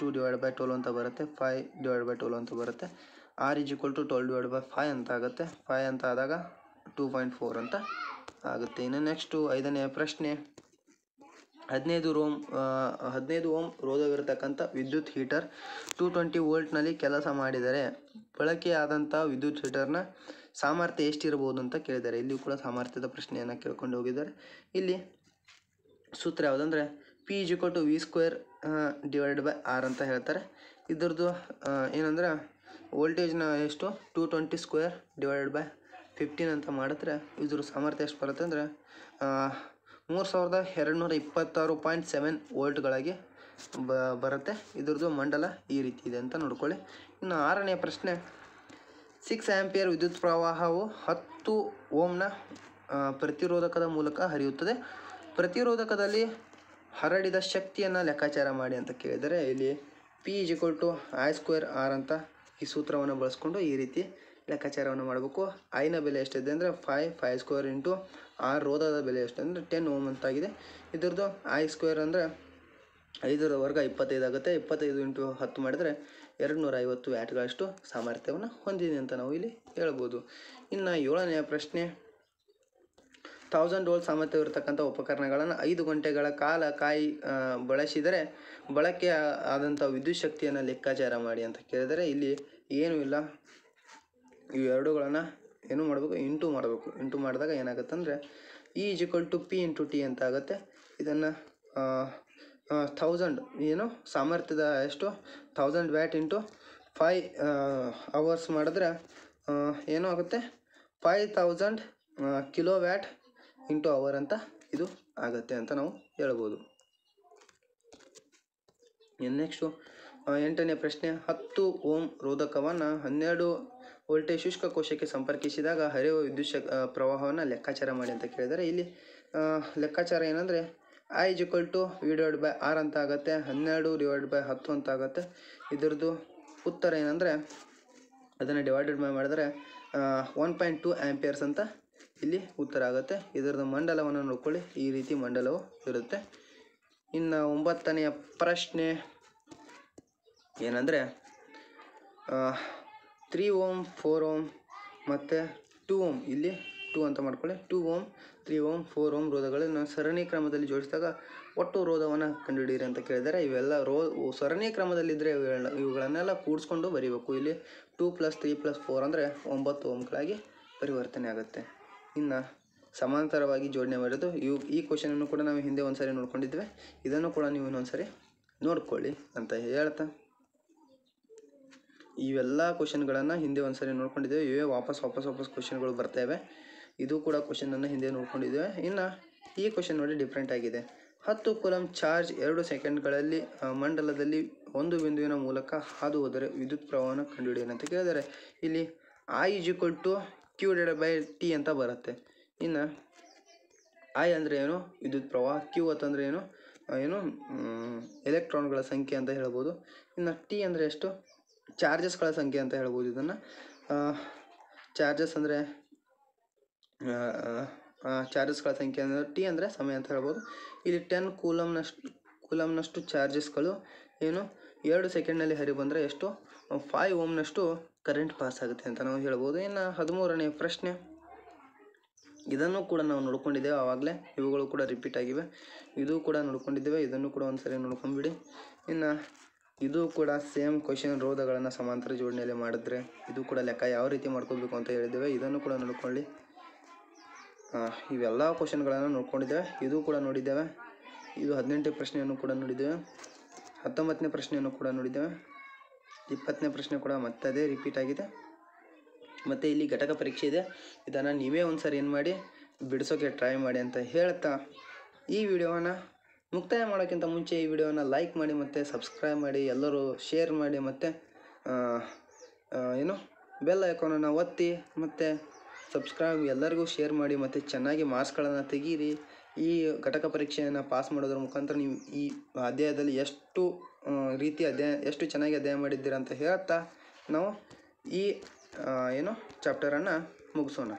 2/12 ಅಂತ ಬರುತ್ತೆ. 5/12 ಅಂತ ಬರುತ್ತೆ. R=12/5 ಅಂತ ಆಗುತ್ತೆ. 5 ಅಂತ ಆದಾಗ 2.4 ಅಂತ ಆಗುತ್ತೆ. ಇನ್ನು ನೆಕ್ಸ್ಟು ಐದನೇ ಪ್ರಶ್ನೆ 15 ಓಮ್ ರೋಧವಿರತಕ್ಕಂಥ ವಿದ್ಯುತ್ ಹೀಟರ್ 220 ವೋಲ್ಟ್ನಲ್ಲಿ ಕೆಲಸ ಮಾಡಿದರೆ ಬಳಕೆಯಾದಂಥ ವಿದ್ಯುತ್ ಹೀಟರ್ನ ಸಾಮರ್ಥ್ಯ ಎಷ್ಟಿರಬಹುದು ಅಂತ ಕೇಳಿದ್ದಾರೆ. ಇಲ್ಲಿ ಕೂಡ ಸಾಮರ್ಥ್ಯದ ಪ್ರಶ್ನೆಯನ್ನು ಕೇಳ್ಕೊಂಡು ಹೋಗಿದ್ದಾರೆ. ಇಲ್ಲಿ ಸೂತ್ರ ಯಾವುದಂದರೆ P=V²/R ಅಂತ ಹೇಳ್ತಾರೆ. ಇದರದ್ದು ಏನಂದರೆ ವೋಲ್ಟೇಜ್ನ ಎಷ್ಟು 220² / 15 ಅಂತ ಮಾಡಿದ್ರೆ ಇದ್ರ ಸಾಮರ್ಥ್ಯ ಎಷ್ಟು ಬರುತ್ತೆ ಅಂದರೆ 3226.7 ವೋಲ್ಟ್ಗಳಾಗಿ ಬರುತ್ತೆ. ಇದ್ರದ್ದು ಮಂಡಲ ಈ ರೀತಿ ಇದೆ ಅಂತ ನೋಡ್ಕೊಳ್ಳಿ. ಇನ್ನು ಆರನೇ ಪ್ರಶ್ನೆ 6 ಆಂಪಿಯರ್ ವಿದ್ಯುತ್ ಪ್ರವಾಹವು 10 ಓಮ್ನ ಪ್ರತಿರೋಧಕದ ಮೂಲಕ ಹರಿಯುತ್ತದೆ. ಪ್ರತಿರೋಧಕದಲ್ಲಿ ಹರಡಿದ ಶಕ್ತಿಯನ್ನು ಲೆಕ್ಕಾಚಾರ ಮಾಡಿ ಅಂತ ಕೇಳಿದರೆ ಇಲ್ಲಿ P=I²R ಅಂತ ಈ ಸೂತ್ರವನ್ನು ಬಳಸ್ಕೊಂಡು ಈ ರೀತಿ ಲೆಕ್ಕಾಚಾರವನ್ನು ಮಾಡಬೇಕು. ಐನ ಬೆಲೆ ಎಷ್ಟಿದೆ ಅಂದರೆ 5² × R ರೋಧದ ಬೆಲೆ ಎಷ್ಟು ಅಂದರೆ 10 ಓಮ್ ಅಂತಾಗಿದೆ. ಇದ್ರದ್ದು I² ಅಂದರೆ 5 ರ ವರ್ಗ 25 ಆಗುತ್ತೆ. 25 × 10 ಮಾಡಿದರೆ 250 ವ್ಯಾಟ್ಗಳಷ್ಟು ಸಾಮರ್ಥ್ಯವನ್ನು ಹೊಂದಿದೆ ಅಂತ ನಾವು ಇಲ್ಲಿ ಹೇಳ್ಬೋದು. ಇನ್ನು ಏಳನೆಯ ಪ್ರಶ್ನೆ 1000 ವೋಲ್ಟ್ ಸಾಮರ್ಥ್ಯವಿರತಕ್ಕಂಥ ಉಪಕರಣಗಳನ್ನು 5 ಗಂಟೆಗಳ ಕಾಲ ಬಳಸಿದರೆ ಬಳಕೆ ಆದಂಥ ವಿದ್ಯುತ್ ಶಕ್ತಿಯನ್ನು ಲೆಕ್ಕಾಚಾರ ಮಾಡಿ ಅಂತ ಕೇಳಿದರೆ ಇಲ್ಲಿ ಏನೂ ಇಲ್ಲ, ಇವೆರಡುಗಳನ್ನು ಏನು ಮಾಡಬೇಕು ಇಂಟು ಮಾಡಿದಾಗ ಏನಾಗುತ್ತೆ ಅಂದರೆ E=P × T ಅಂತ ಆಗುತ್ತೆ. ಇದನ್ನು 1000 ಏನು ಸಾಮರ್ಥ್ಯದ ಎಷ್ಟು 1000 ವ್ಯಾಟ್ × 5 ಅವರ್ಸ್ ಮಾಡಿದ್ರೆ ಏನೂ ಆಗುತ್ತೆ 5000 ಕಿಲೋವ್ಯಾಟ್ × ಅವರ್ ಅಂತ ಇದು ಆಗುತ್ತೆ ಅಂತ ನಾವು ಹೇಳ್ಬೋದು. ನೆಕ್ಸ್ಟು ಎಂಟನೇ ಪ್ರಶ್ನೆ 10 ಓಮ್ ರೋಧಕವನ್ನು 12 ವೋಲ್ಟೇಜ್ ಶುಷ್ಕ ಕೋಶಕ್ಕೆ ಸಂಪರ್ಕಿಸಿದಾಗ ಹರಿಯುವ ವಿದ್ಯುತ್ ಪ್ರವಾಹವನ್ನು ಲೆಕ್ಕಾಚಾರ ಮಾಡಿ ಅಂತ ಕೇಳಿದರೆ ಇಲ್ಲಿ ಲೆಕ್ಕಾಚಾರ ಏನಂದರೆ I=V/R ಅಂತ ಆಗುತ್ತೆ. 12/10 ಅಂತ ಆಗುತ್ತೆ. ಇದರದ್ದು ಉತ್ತರ ಏನಂದರೆ ಅದನ್ನು ಡಿವೈಡೆಡ್ ಮಾಡಿದರೆ 1.2 ಆಂಪಿಯರ್ಸ್ ಅಂತ ಇಲ್ಲಿ ಉತ್ತರ ಆಗುತ್ತೆ. ಇದರದ್ದು ಮಂಡಲವನ್ನು ನೋಡ್ಕೊಳ್ಳಿ, ಈ ರೀತಿ ಮಂಡಲವು ಇರುತ್ತೆ. ಇನ್ನು 9ನೆಯ ಪ್ರಶ್ನೆ ಏನಂದರೆ 3 ಓಮ್ 4 ಓಮ್ ಮತ್ತು 2 ಓಮ್, ಇಲ್ಲಿ 2 ಅಂತ ಮಾಡ್ಕೊಳ್ಳಿ. 2 ಓಮ್ 3 ಓಮ್ 4 ಓಮ್ ರೋಧಗಳನ್ನು ಸರಣಿ ಕ್ರಮದಲ್ಲಿ ಜೋಡಿಸಿದಾಗ ಒಟ್ಟು ರೋಧವನ್ನು ಕಂಡುಹಿಡಿಯಿರಿ ಅಂತ ಕೇಳಿದರೆ, ಇವೆಲ್ಲ ಸರಣಿ ಕ್ರಮದಲ್ಲಿದ್ದರೆ ಇವುಗಳನ್ನೆಲ್ಲ ಕೂಡಿಸ್ಕೊಂಡು ಬರೀಬೇಕು. ಇಲ್ಲಿ 2 + 3 + 4 ಅಂದರೆ 9 ಓಮ್ಗಳಾಗಿ ಪರಿವರ್ತನೆ ಆಗುತ್ತೆ. ಇನ್ನು ಸಮಾಂತರವಾಗಿ ಜೋಡಣೆ ಮಾಡೋದು, ಈ ಕ್ವಶನನ್ನು ಕೂಡ ನಾವು ಹಿಂದೆ ಒಂದು ಸಾರಿ ನೋಡ್ಕೊಂಡಿದ್ವಿ. ಇದನ್ನು ಕೂಡ ನೀವು ಇನ್ನೊಂದು ಸಾರಿ ನೋಡ್ಕೊಳ್ಳಿ ಅಂತ ಹೇಳ್ತಾ, ಇವೆಲ್ಲ ಕ್ವಶನ್ಗಳನ್ನು ಹಿಂದೆ ಒಂದು ಸಾರಿ ನೋಡ್ಕೊಂಡಿದ್ದೇವೆ. ಇವೇ ವಾಪಸ್ ಕ್ವಶನ್ಗಳು ಬರ್ತವೆ. ಇದು ಕೂಡ ಕ್ವಶನನ್ನು ಹಿಂದೆ ನೋಡ್ಕೊಂಡಿದ್ದೇವೆ. ಇನ್ನು ಈ ಕ್ವಶನ್ ನೋಡಿ ಡಿಫ್ರೆಂಟ್ ಆಗಿದೆ. 10 ಕೂಲಂಬ್ ಚಾರ್ಜ್ 2 ಸೆಕೆಂಡ್ಗಳಲ್ಲಿ ಮಂಡಲದಲ್ಲಿ ಒಂದು ಬಿಂದುವಿನ ಮೂಲಕ ಹಾದು ಹೋದರೆ ವಿದ್ಯುತ್ ಪ್ರವಾಹವನ್ನು ಕಂಡುಹಿಡಿಯಿರಿ ಅಂತ ಕೇಳಿದರೆ, ಇಲ್ಲಿ I = Q/T ಅಂತ ಬರುತ್ತೆ. ಇನ್ನು I ಅಂದರೆ ಏನು? ವಿದ್ಯುತ್ ಪ್ರವಾಹ. Q ಅಂತಂದರೆ ಏನು? ಎಲೆಕ್ಟ್ರಾನ್ಗಳ ಸಂಖ್ಯೆ ಅಂತ ಹೇಳ್ಬೋದು. ಇನ್ನು T ಅಂದರೆ ಎಷ್ಟು? ಚಾರ್ಜಸ್ಗಳ ಸಂಖ್ಯೆ ಅಂತ ಹೇಳ್ಬೋದು. ಇದನ್ನು ಚಾರ್ಜಸ್ ಅಂದರೆ ಚಾರ್ಜಸ್ಗಳ ಸಂಖ್ಯೆ ಅಂದರೆ T ಅಂದರೆ ಸಮಯ ಅಂತ ಹೇಳ್ಬೋದು. ಇಲ್ಲಿ 10 ಕೂಲಂನಷ್ಟು ಚಾರ್ಜಸ್ಗಳು 2 ಸೆಕೆಂಡ್ನಲ್ಲಿ ಹರಿ ಬಂದರೆ ಎಷ್ಟು? 5 ಓಮ್ನಷ್ಟು ಕರೆಂಟ್ ಪಾಸ್ ಆಗುತ್ತೆ ಅಂತ ನಾವು ಹೇಳ್ಬೋದು. ಇನ್ನು 13ನೇ ಪ್ರಶ್ನೆ, ಇದನ್ನು ಕೂಡ ನಾವು ನೋಡ್ಕೊಂಡಿದ್ದೇವೆ ಆವಾಗಲೇ. ಇವುಗಳು ಕೂಡ ರಿಪೀಟ್ ಆಗಿವೆ. ಇದು ಕೂಡ ನೋಡ್ಕೊಂಡಿದ್ದೇವೆ. ಇದನ್ನು ಕೂಡ ಒಂದು ಸರಿ ನೋಡ್ಕೊಂಡ್ಬಿಡಿ. ಇನ್ನು ಇದು ಕೂಡ ಸೇಮ್ ಕ್ವಶನ್. ರೋಧಗಳನ್ನು ಸಮಾಂತರ ಜೋಡಣೆಯಲ್ಲಿ ಮಾಡಿದ್ರೆ ಇದು ಕೂಡ ಲೆಕ್ಕ ಯಾವ ರೀತಿ ಮಾಡ್ಕೋಬೇಕು ಅಂತ ಹೇಳಿದ್ದೇವೆ. ಇದನ್ನು ಕೂಡ ನೋಡ್ಕೊಳ್ಳಿ. ಇವೆಲ್ಲ ಕ್ವಶನ್ಗಳನ್ನು ನೋಡ್ಕೊಂಡಿದ್ದೇವೆ. ಇದು ಕೂಡ ನೋಡಿದ್ದೇವೆ. ಇದು 18ನೇ ಪ್ರಶ್ನೆಯನ್ನು ಕೂಡ ನೋಡಿದ್ದೇವೆ. 19ನೇ ಪ್ರಶ್ನೆಯನ್ನು ಕೂಡ ನೋಡಿದ್ದೇವೆ. 20ನೇ ಪ್ರಶ್ನೆ ಕೂಡ ಮತ್ತೆ ಅದೇ ರಿಪೀಟ್ ಆಗಿದೆ. ಮತ್ತು ಇಲ್ಲಿ ಘಟಕ ಪರೀಕ್ಷೆ ಇದೆ. ಇದನ್ನು ನೀವೇ ಒಂದು ಸಾರಿ ಏನು ಮಾಡಿ ಬಿಡಿಸೋಕ್ಕೆ ಟ್ರೈ ಮಾಡಿ ಅಂತ ಹೇಳ್ತಾ, ಈ ವಿಡಿಯೋವನ್ನು ಮುಕ್ತಾಯ ಮಾಡೋಕ್ಕಿಂತ ಮುಂಚೆ ಈ ವಿಡಿಯೋವನ್ನು ಲೈಕ್ ಮಾಡಿ ಮತ್ತು ಸಬ್ಸ್ಕ್ರೈಬ್ ಮಾಡಿ, ಎಲ್ಲರೂ ಶೇರ್ ಮಾಡಿ ಮತ್ತು ಬೆಲ್ ಐಕಾನನ್ನು ಒತ್ತಿ ಮತ್ತು ಸಬ್ಸ್ಕ್ರೈಬ್ ಎಲ್ಲರಿಗೂ ಶೇರ್ ಮಾಡಿ ಮತ್ತು ಚೆನ್ನಾಗಿ ಮಾರ್ಕ್ಸ್ಗಳನ್ನು ತೆಗೀರಿ. ಈ ಘಟಕ ಪರೀಕ್ಷೆಯನ್ನು ಪಾಸ್ ಮಾಡೋದ್ರ ಮುಖಾಂತರ ನೀವು ಈ ಅಧ್ಯಾಯದಲ್ಲಿ ಎಷ್ಟು ಚೆನ್ನಾಗಿ ಅಧ್ಯಯನ ಮಾಡಿದ್ದೀರಾ ಅಂತ ಹೇಳ್ತಾ ನಾವು ಈ ಚಾಪ್ಟರನ್ನು ಮುಗಿಸೋಣ.